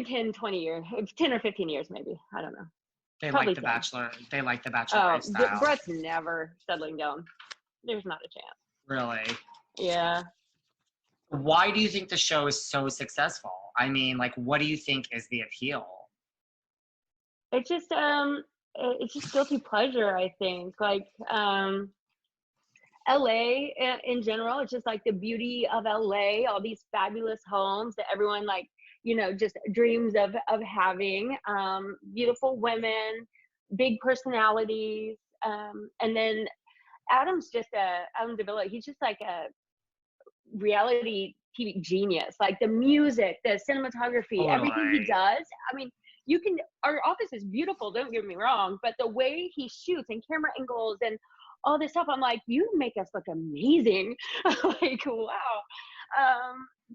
10, 20 years, 10 or 15 years, maybe. I don't know. They Probably like the 10. Bachelor. They like the Bachelor lifestyle. Brett's never settling down. There's not a chance. Really? Yeah. Why do you think the show is so successful? I mean, like, what do you think is the appeal? It's just guilty pleasure, I think. Like, LA in general, it's just like the beauty of LA, all these fabulous homes that everyone just dreams of having, beautiful women, big personalities. And then Adam Davila, he's just like a reality TV genius. Like the music, the cinematography, everything he does. I mean, our office is beautiful, don't get me wrong, but the way he shoots and camera angles and all this stuff, I'm like, you make us look amazing. Like, wow.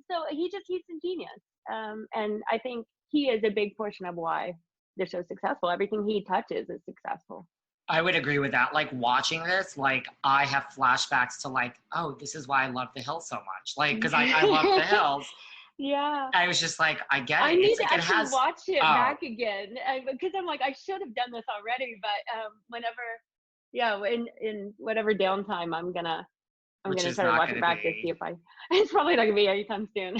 So he's a genius. And I think he is a big portion of why the show's successful. Everything he touches is successful. I would agree with that. Like watching this, like I have flashbacks to like, oh, this is why I love The Hills so much. Like, because I love The Hills. Yeah. I was just like, I get it. I need it's to like, actually watch it back again, because I'm like, I should have done this already. But whenever, in whatever downtime, I'm gonna try to watch it back to see if it's probably not gonna be anytime soon.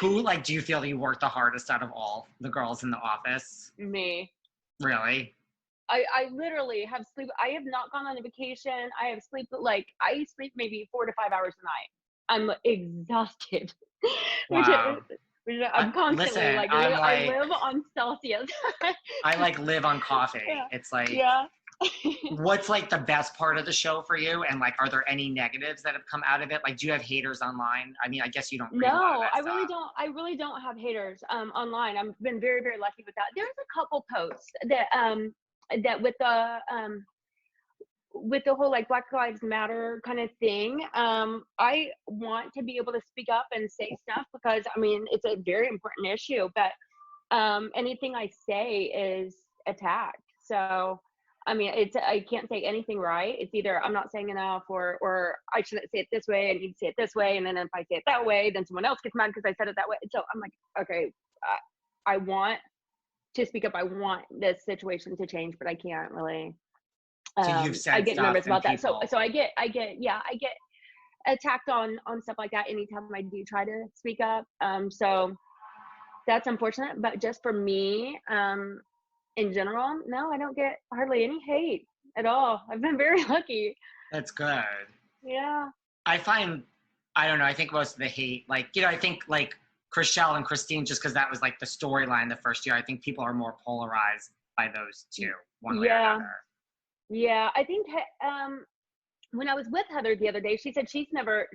Who, like, do you feel you work the hardest out of all the girls in the office? Me. Really? I literally have sleep. I have not gone on a vacation. I sleep maybe 4 to 5 hours a night. I'm exhausted. Wow. which I'm constantly I live on Celsius. I like live on coffee. Yeah. It's like, yeah. What's like the best part of the show for you? And like, are there any negatives that have come out of it? Like, do you have haters online? I mean, I guess you don't read a lot of that I stuff. really don't have haters online. I've been very, very lucky with that. There's a couple posts that with the whole like Black Lives Matter kind of thing, I want to be able to speak up and say stuff, because I mean, it's a very important issue, but anything I say is attacked. So I mean, I can't say anything right. It's either I'm not saying enough, or I shouldn't say it this way, I need to say it this way, and then if I say it that way, then someone else gets mad because I said it that way. So I'm like, okay, I want to speak up. I want this situation to change, but I can't really. So you've said I get nervous about that. So I get attacked on stuff like that anytime I do try to speak up. So that's unfortunate, but just for me, in general, no, I don't get hardly any hate at all. I've been very lucky. That's good. Yeah. I don't know, I think most of the hate, like, I think like Krishal and Christine, just because that was like the storyline the first year, I think people are more polarized by those two, one way or another. Yeah, I think when I was with Heather the other day, she said she never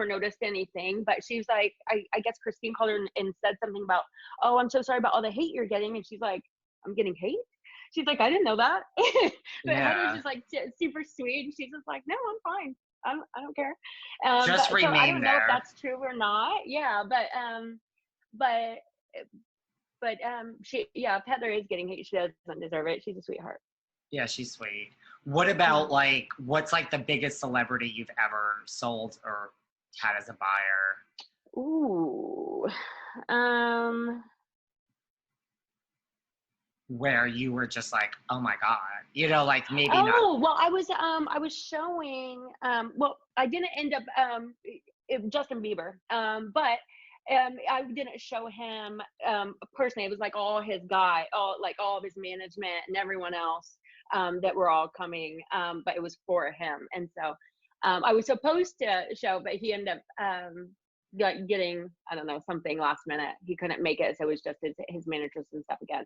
noticed anything, but she's like, I guess Christine called her and said something about, oh, I'm so sorry about all the hate you're getting, and she's like, I'm getting hate? She's like, I didn't know that. But Heather's just like super sweet. She's just like, no, I'm fine. I don't care. Just remain so I don't know there. if that's true or not. Yeah, but if Heather is getting hate, she doesn't deserve it. She's a sweetheart. Yeah, she's sweet. What about like, what's like the biggest celebrity you've ever sold or had as a buyer? Ooh. Where you were just like, oh my God, like maybe not. Oh, well, I was showing, well, I didn't end up, Justin Bieber, but I didn't show him personally. It was like all his all of his management and everyone else that were all coming, but it was for him. And so I was supposed to show, but he ended up getting, I don't know, something last minute. He couldn't make it, so it was just his managers and stuff again.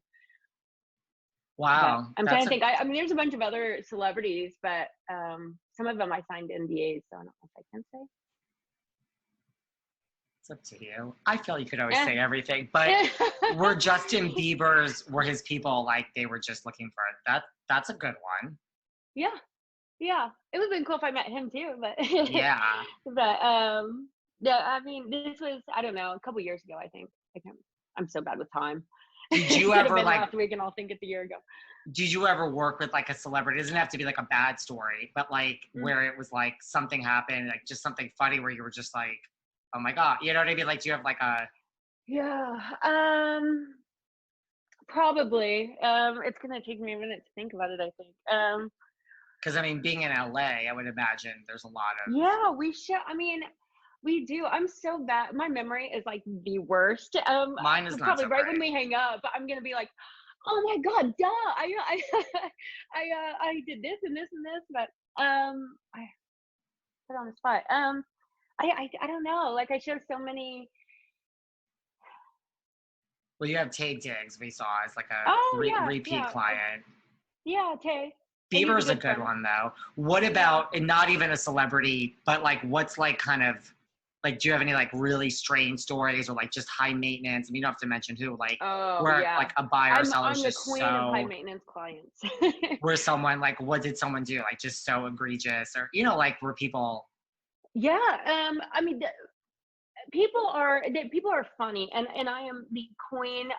Wow. But I'm trying to think. I mean, there's a bunch of other celebrities, but some of them I signed NDAs, so I don't know if I can say. It's up to you. I feel you could always say everything, but were Justin Bieber's, were his people like they were just looking for it? That's a good one. Yeah. It would have been cool if I met him too, but yeah. But yeah, I mean, this was, I don't know, a couple years ago, I think. I'm so bad with time. Did you ever like last week and I'll think it's a year ago? Did you ever work with like a celebrity? It doesn't have to be like a bad story, but like where it was like something happened, like just something funny where you were just like, oh my God, you know what I mean? Like, do you have like a? Yeah, probably. It's gonna take me a minute to think about it, I think. Because I mean, being in LA, I would imagine there's a lot of. Yeah, I mean, we do. I'm so bad. My memory is like the worst. Mine is not probably so right great. when we hang up. I'm gonna be like, oh my God, duh! I did this and this and this, but I put on the spot. I don't know. Like I show so many. Well, you have Tay Diggs, we saw as like a repeat client. Yeah, Tay. Bieber's a good one though. What about, and not even a celebrity, but like what's like kind of, like do you have any like really strange stories or like just high maintenance? I mean, you don't have to mention who, like like a buyer or seller is just I'm the queen of high maintenance clients. Where someone like, what did someone do? Like just so egregious, or you know, like where people. Yeah, I mean, people are funny, and I am the queen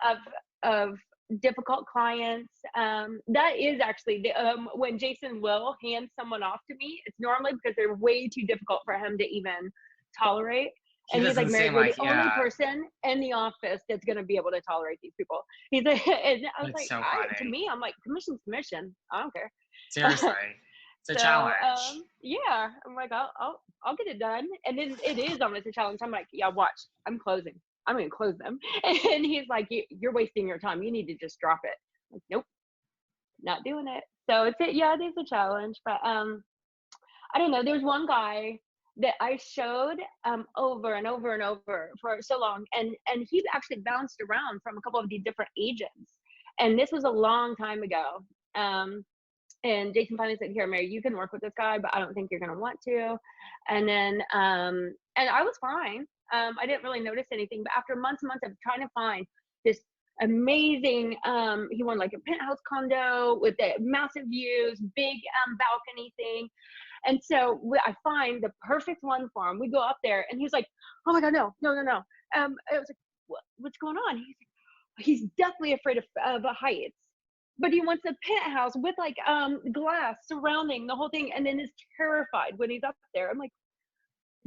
of difficult clients. That is actually when Jason will hand someone off to me, it's normally because they're way too difficult for him to even tolerate. And he's like, Mary, you're the only person in the office that's going to be able to tolerate these people. He's like, and I was that's like, so to me, I'm like, commission's commission. I don't care. Seriously. It's a challenge. Yeah, I'm like, I'll get it done. And then it is almost a challenge. I'm like, yeah, watch, I'm closing. I'm going to close them. And he's like, you're wasting your time. You need to just drop it. I'm like, nope, not doing it. So it is a challenge. But I don't know. There's one guy that I showed over and over and over for so long. And he actually bounced around from a couple of these different agents. And this was a long time ago. And Jason finally said, here, Mary, you can work with this guy, but I don't think you're going to want to. And then, and I was fine. I didn't really notice anything, but after months and months of trying to find this amazing, he wanted like a penthouse condo with the massive views, big balcony thing. And so I find the perfect one for him. We go up there and he's like, oh my God, no. It was like, what's going on? He's definitely afraid of heights. But he wants a penthouse with like glass surrounding the whole thing, and then is terrified when he's up there. I'm like,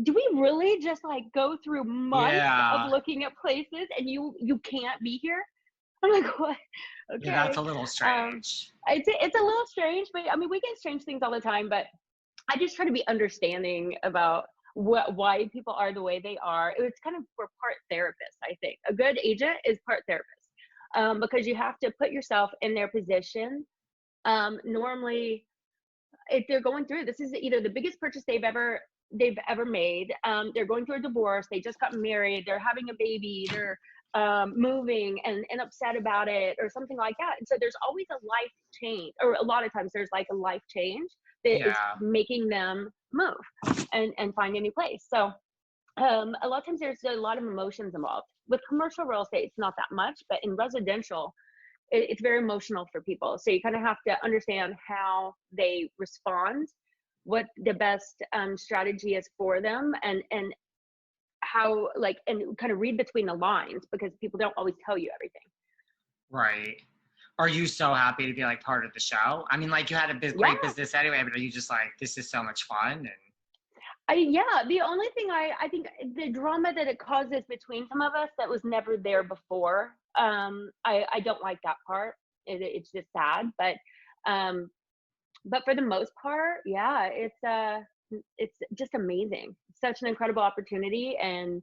do we really just like go through months of looking at places and you can't be here? I'm like, what? Okay. Yeah, that's a little strange. It's a little strange, but I mean, we get strange things all the time. But I just try to be understanding about why people are the way they are. It's kind of for part therapist. I think a good agent is part therapist. Because you have to put yourself in their position. Normally, if they're going through, this is either the biggest purchase they've ever made. They're going through a divorce. They just got married. They're having a baby. They're moving and upset about it or something like that. And so there's always a life change, or a lot of times there's like a life change that is making them move and find a new place. So a lot of times there's a lot of emotions involved. With commercial real estate, it's not that much, but in residential, it's very emotional for people. So you kind of have to understand how they respond, what the best strategy is for them, and how, like, and kind of read between the lines, because people don't always tell you everything. Right. Are you so happy to be like part of the show? I mean, like you had a great business anyway, but are you just like, this is so much fun? And the only thing I think the drama that it causes between some of us that was never there before, I don't like that part. It's just sad, but for the most part, it's just amazing. Such an incredible opportunity, and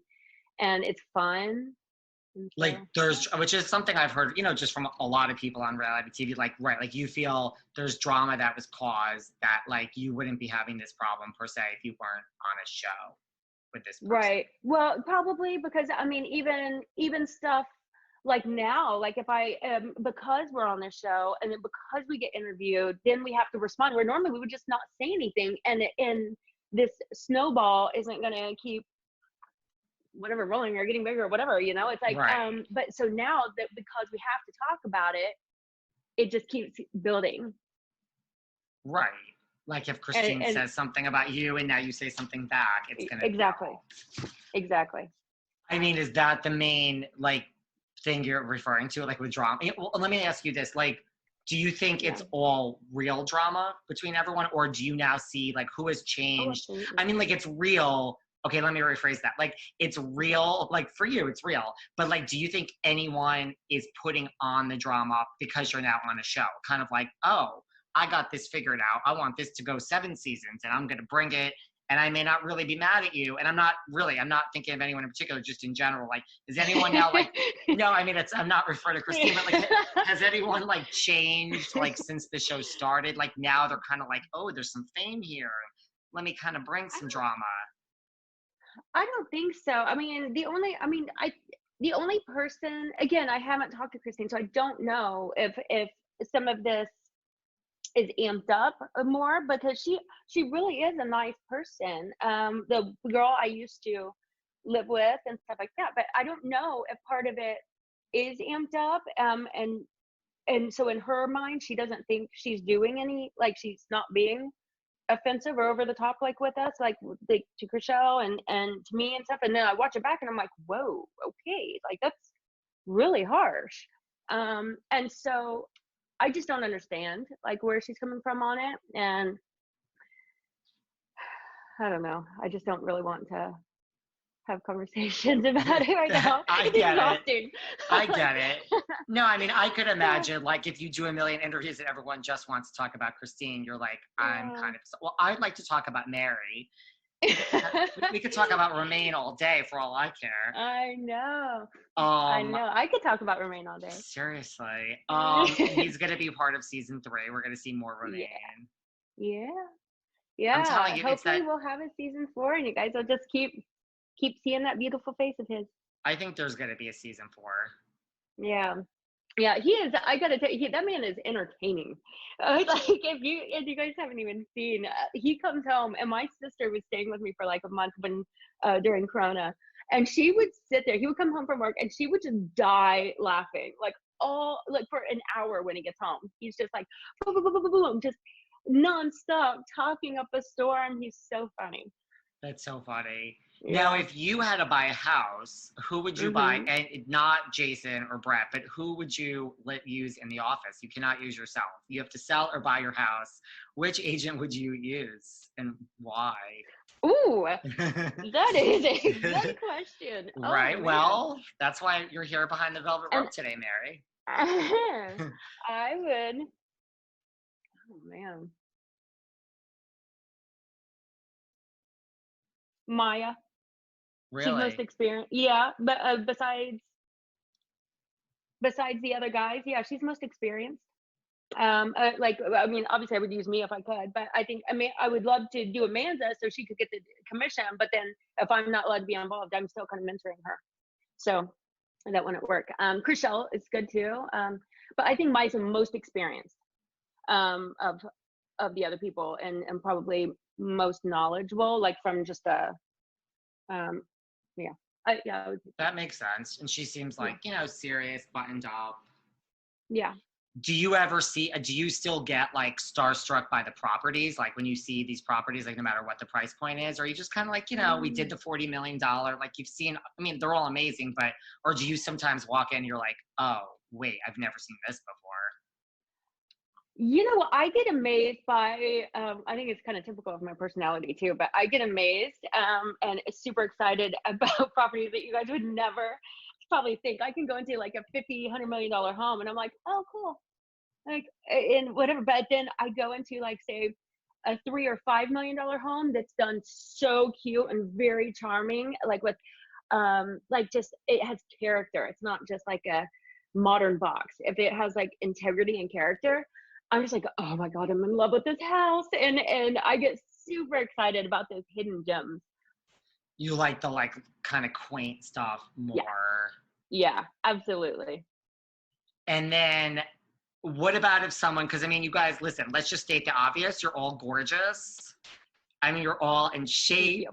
and it's fun. And Like so, there's, which is something I've heard, just from a lot of people on reality TV, like, right, like you feel there's drama that was caused that like you wouldn't be having this problem per se if you weren't on a show with this person. right. Well, probably because I mean, even stuff like now, like if I because we're on this show and then because we get interviewed, then we have to respond. Where normally we would just not say anything, and this snowball isn't going to keep whatever rolling or getting bigger or whatever. It's like Right. but so now that because we have to talk about it, it just keeps building. Right. Like if Christine And says something about you and now you say something back, it's gonna exactly. I mean, is that the main like thing you're referring to, like with drama? Well, let me ask you this: like, do you think Yeah. it's all real drama between everyone, or do you now see like who has changed? Absolutely. I mean, like it's real. Okay, let me rephrase that. Like it's real. Like for you, it's real. But like, do you think anyone is putting on the drama because you're now on a show? Kind of like, oh, I got this figured out. I want this to go 7 seasons, and I'm gonna bring it and I may not really be mad at you. And I'm not thinking of anyone in particular, just in general. Like, is anyone now like, no, I mean, I'm not referring to Christine, but like, has anyone like changed like since the show started? Like now they're kind of like, oh, there's some fame here. Let me kind of bring some drama. I don't think so. I mean, the only person, again, I haven't talked to Christine, so I don't know if some of this is amped up more, because she really is a nice person. The girl I used to live with and stuff like that, but I don't know if part of it is amped up. And so in her mind, she doesn't think she's doing any, like she's not being offensive or over the top, like with us, like to Krishal and to me and stuff. And then I watch it back and I'm like, whoa, okay, like that's really harsh. And so I just don't understand like where she's coming from on it. And I don't know. I just don't really want to have conversations about it right now. I It's get it. exhausting. I get it. No, I mean, I could imagine, like, if you do a million interviews and everyone just wants to talk about Christine, you're like, I'm kind of, well, I'd like to talk about Mary. We could talk about Romain all day for all I care. I know. I Um, know. I could talk about Romain all day. seriously. He's gonna be part of season 3. We're gonna see more Romain. Yeah. I'm Yeah. telling you, it's Hopefully that we'll have a season 4 and you guys will just keep seeing that beautiful face of his. I think there's gonna be a season 4. Yeah. Yeah, he is. I gotta tell you, that man is entertaining. Like if you guys haven't even seen, he comes home, and my sister was staying with me for like a month when during Corona, and she would sit there. He would come home from work, and she would just die laughing, like all like for an hour when he gets home. He's just like boom, boom, boom, boom, boom, boom, just nonstop talking up a storm. He's so funny. That's so funny. Yeah. Now, if you had to buy a house, who would you buy? And not Jason or Brett, but who would you let use in the office? You cannot use yourself. You have to sell or buy your house. Which agent would you use and why? Ooh, that is a good question. Right. Oh, well, that's why you're here behind the velvet rope and today, Mary. I would. Oh man, Maya. She's most Really? experienced. Yeah, but besides the other guys, yeah, she's most experienced. Like I mean, obviously I would use me if I could, but I mean, I would love to do Amanda so she could get the commission. But then if I'm not allowed to be involved, I'm still kind of mentoring her, so that wouldn't work. Krishel is good too, but I think Maya's the most experienced of the other people, and probably most knowledgeable, like from just a um, yeah. Yeah, I would, That makes sense. And she seems yeah, like, serious, buttoned up. yeah. Do you ever see, do you still get like starstruck by the properties? Like when you see these properties, like no matter what the price point is, or are you just kind of like, we did the $40 million, like you've seen, I mean, they're all amazing, but, or do you sometimes walk in and you're like, oh, wait, I've never seen this before? You know, I get amazed by, I think it's kind of typical of my personality too, but I get amazed and super excited about properties that you guys would never probably think. I can go into like a $50-100 million home and I'm like, oh, cool. Like, and whatever. But then I go into like, say, a $3 or $5 million home that's done so cute and very charming, like with like just it has character. It's not just like a modern box. If it has like integrity and character, I'm just like, oh my god, I'm in love with this house, and I get super excited about those hidden gems. You like the like kind of quaint stuff Yeah, more. yeah, absolutely. And then what about if someone, because I mean, you guys, listen, let's just state the obvious. You're all gorgeous. I mean, you're all in Thank shape. you.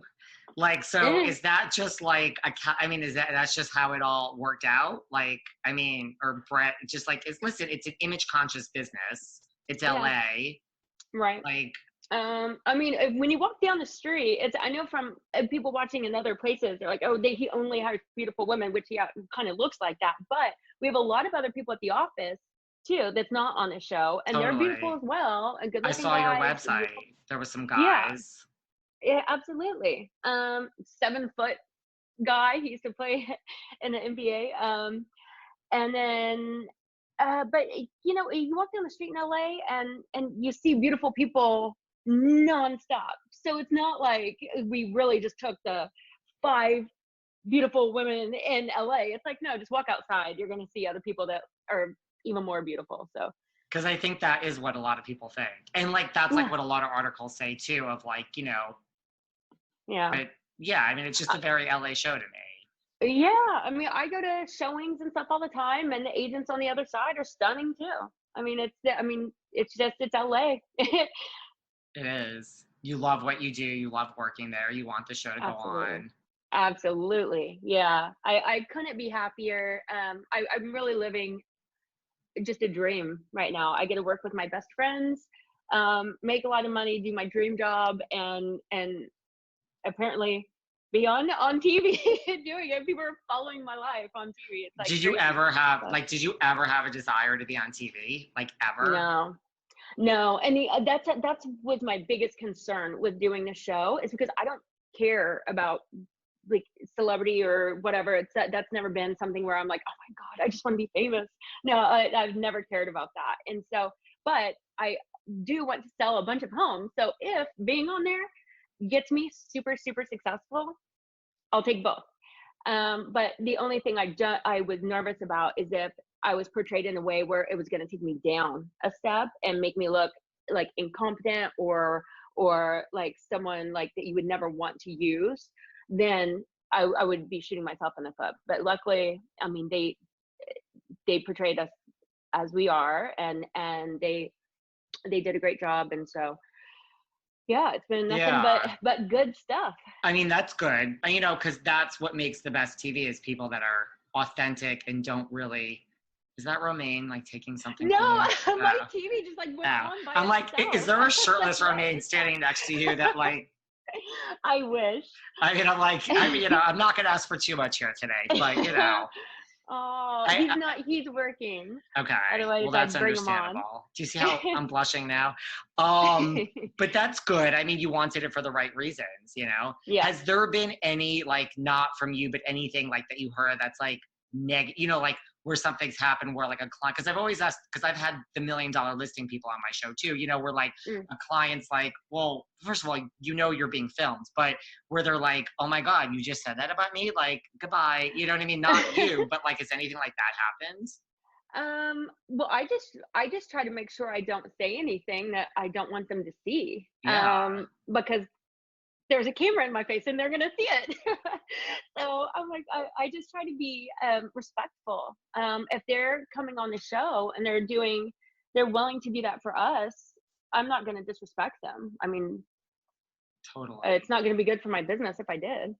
Like, so is that just like, I mean, that's just how it all worked out? Like, I mean, or Brett, just like, listen, it's an image conscious business. It's Yeah. LA. Right. Like, I mean, when you walk down the street, it's, I know from people watching in other places, they're like, oh, he only hires beautiful women, which he kind of looks like that. But we have a lot of other people at the office too that's not on the show, and they're beautiful totally. as well, and I good-looking saw your guys. website. There was some Yeah, guys. yeah, absolutely. 7-foot guy. He used to play in the NBA. And then, but you know, you walk down the street in LA and you see beautiful people nonstop. So it's not like we really just took the 5 beautiful women in LA. It's like, no, just walk outside. You're gonna see other people that are even more beautiful. So Because I think that is what a lot of people think. And like, that's like what a lot of articles say too, of like, you know, yeah. but yeah, I mean, it's just a very LA show to me. Yeah, I mean, I go to showings and stuff all the time, and the agents on the other side are stunning too. I mean, it's just, it's LA. It is. You love what you do. You love working there. You want the show to go Absolutely. on. Absolutely. Yeah. I couldn't be happier. I'm really living just a dream right now. I get to work with my best friends, make a lot of money, do my dream job, and apparently be on TV doing it. People are following my life on TV. It's like Did you crazy. ever have a desire to be on TV? Like ever? No. And that's was my biggest concern with doing the show, is because I don't care about like celebrity or whatever. It's that's never been something where I'm like, oh my god, I just want to be famous. No, I've never cared about that. And so, but I do want to sell a bunch of homes. So if being on there gets me super successful, I'll take both. But the only thing I was nervous about is if I was portrayed in a way where it was going to take me down a step and make me look like incompetent or like someone like that you would never want to use, then I would be shooting myself in the foot. But luckily, I mean, they portrayed us as we are, and they did a great job. And so, yeah, it's been nothing but good stuff. I mean, that's good. You know, because that's what makes the best TV, is people that are authentic and don't really. Is that Romain like taking something? No, my TV just like went on by I'm like, itself. is there a shirtless Romain standing next to you that like? I wish. I mean, I'm not gonna ask for too much here today, but you know. Oh, he's working. Okay. Otherwise, well, that's I'd bring him on. understandable. Do you see how I'm blushing now? But that's good. I mean, you wanted it for the right reasons, you know? Yeah. Has there been any, like, not from you, but anything like that you heard that's like negative, you know, like where something's happened where like a client, because I've always asked, because I've had the $1 million listing people on my show too, you know, where like a client's like, well, first of all, you know, you're being filmed, but where they're like, oh my God, you just said that about me? Like, goodbye. You know what I mean? Not you, but like, is anything like that happens? Well, I just try to make sure I don't say anything that I don't want them to see. Yeah. Because there's a camera in my face and they're gonna see it. So I'm like, I just try to be respectful. If they're coming on the show and they're willing to do that for us, I'm not gonna disrespect them. I mean, totally. It's not gonna be good for my business if I did.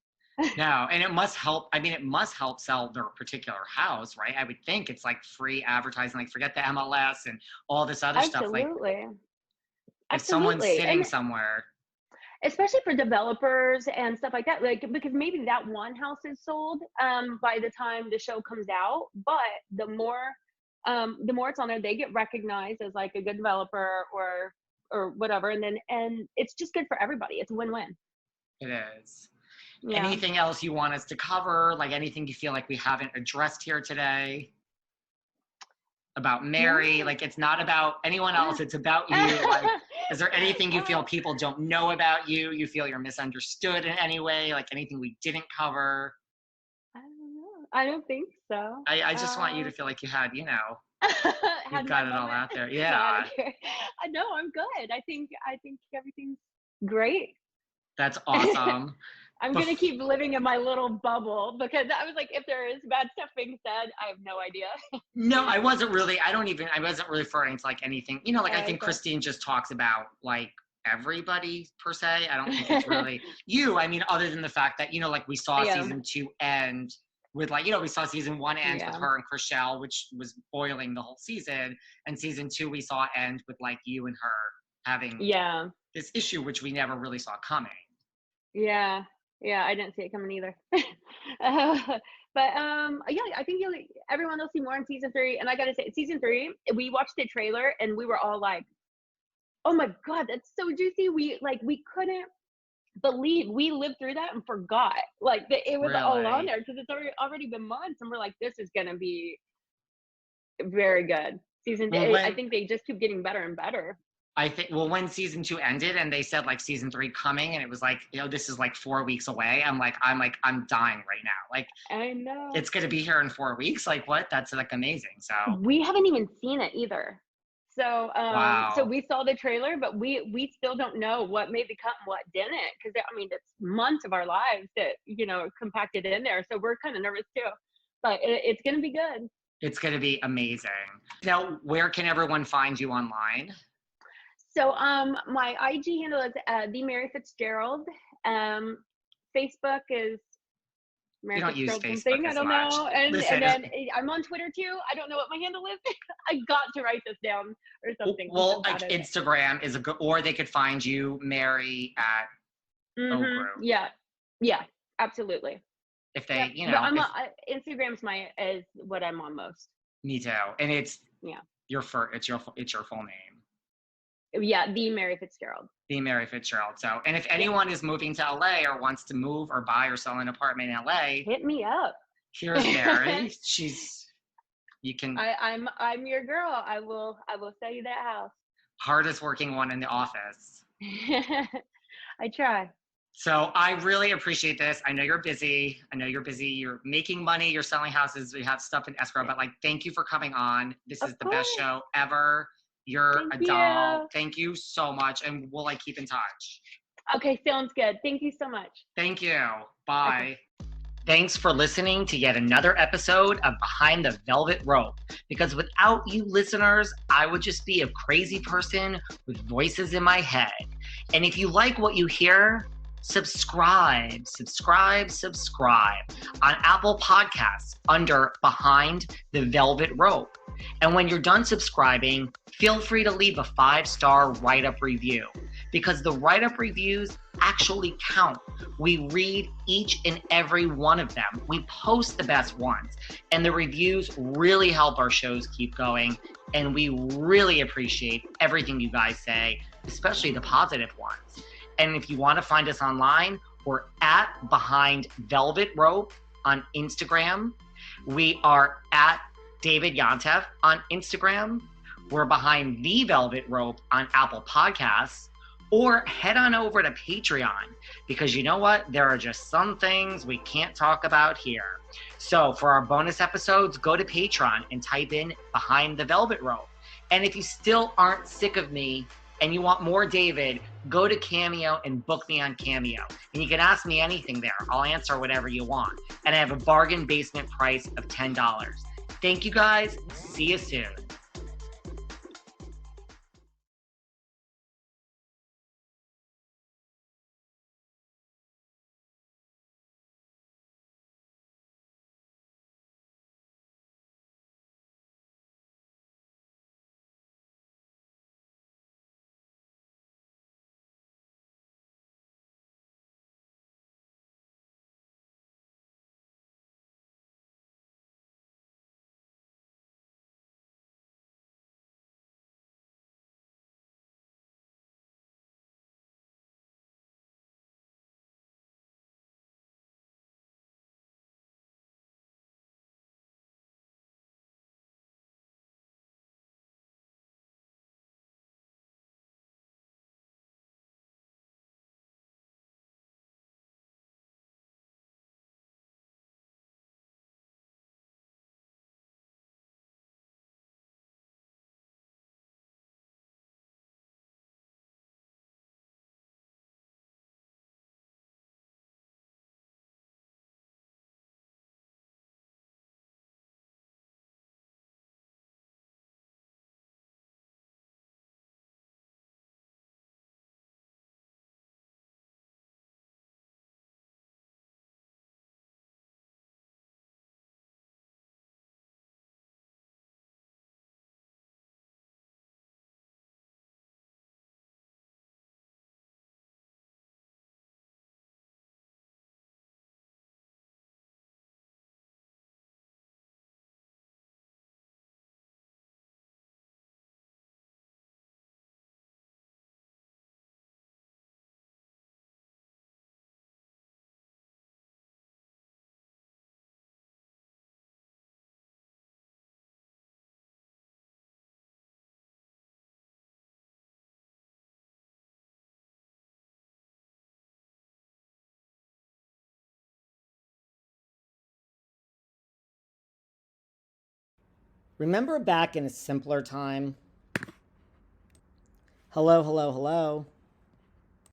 No, and it must help. I mean, it must help sell their particular house, right? I would think it's like free advertising, like forget the MLS and all this other stuff. Like, if someone's sitting somewhere, especially for developers and stuff like that, like, because maybe that one house is sold by the time the show comes out, but the more it's on there, they get recognized as like a good developer or whatever, and it's just good for everybody. It's a win-win. It is. Yeah. Anything else you want us to cover? Like anything you feel like we haven't addressed here today? About Mary? Like, it's not about anyone else, it's about you. Like, is there anything you feel people don't know about you? You feel you're misunderstood in any way? Like anything we didn't cover? I don't think so. I just want you to feel like you had, you Had my got it all moment. out there. No, I Yeah, don't care. I know I'm good. I think everything's great. that's awesome. I'm gonna Bef- keep living in my little bubble because I was like, if there is bad stuff being said, I have no idea. no, I wasn't really. I wasn't really referring to like anything. Like I think Okay. Christine just talks about like everybody per se. I don't think it's really you. I mean, other than the fact that like we saw Yeah. season 2 end with like we saw season 1 end with Yeah. her and Krishel, which was boiling the whole season, and season 2 we saw end with like you and her having Yeah. this issue, which we never really saw coming. Yeah. Yeah. I didn't see it coming either. uh, but yeah, I think everyone will see more in season 3. And I gotta say, season 3, we watched the trailer and we were all like, "Oh my god, that's so juicy!" We couldn't believe we lived through that and forgot like that it was all on Really, there because it's already been months and we're like, "This is gonna be very good." well I when think they just keep getting better and better. I think when season 2 ended and they said like season 3 coming and it was like this is like 4 weeks away. I'm dying right now. Like I know. it's gonna be here in 4 weeks. Like what? That's like amazing. So We haven't even seen it either. So wow, we saw the trailer, but we still don't know what made the cut and what didn't, because I mean it's months of our lives that compacted in there. So we're kind of nervous too, but it's gonna be good. it's gonna be amazing. Now, where can everyone find you online? So my IG handle is the Mary Fitzgerald. Um, Facebook is You Mary don't use Fitzgerald Facebook something, I as don't much. know. And Listen, then I'm on Twitter too. I don't know what my handle is. I got to write this down or something. I'm so well, bad like at it. Instagram is a good, or they could find you, Mary at O Group. Yeah. Yeah. Absolutely. If Yep. they, But I'm if Instagram's is what I'm on most. me too, and it's Yeah. it's your full name. Yeah. The Mary Fitzgerald. The Mary Fitzgerald. So, and if Yep. anyone is moving to LA or wants to move or buy or sell an apartment in LA, Hit me up. here's Mary. You can, I'm your girl. I will sell you that house. hardest working one in the office. I try. So I really appreciate this. I know you're busy. You're making money. You're selling houses. We have stuff in escrow, but like, thank you for coming on. This is Of the best course. show ever. You're Thank a doll. you. Thank you so much. And we'll like keep in touch. Okay, sounds good. Thank you so much. Thank you. Okay. Bye. Thanks for listening to yet another episode of Behind the Velvet Rope. Because without you listeners, I would just be a crazy person with voices in my head. And if you like what you hear, subscribe on Apple Podcasts under Behind the Velvet Rope. And when you're done subscribing, feel free to leave a 5-star write-up review, because the write-up reviews actually count. We read each and every one of them. We post the best ones, and the reviews really help our shows keep going, and we really appreciate everything you guys say, especially the positive ones. And if you want to find us online, we're at Behind Velvet Rope on Instagram. We are at davidyontef on Instagram. We're Behind the Velvet Rope on Apple Podcasts. Or head on over to Patreon, because you know what? There are just some things we can't talk about here. So for our bonus episodes, go to Patreon and type in Behind the Velvet Rope. And if you still aren't sick of me and you want more David, go to Cameo and book me on Cameo. And you can ask me anything there. I'll answer whatever you want. And I have a bargain basement price of $10. Thank you guys. See you soon. Remember back in a simpler time? Hello, hello, hello.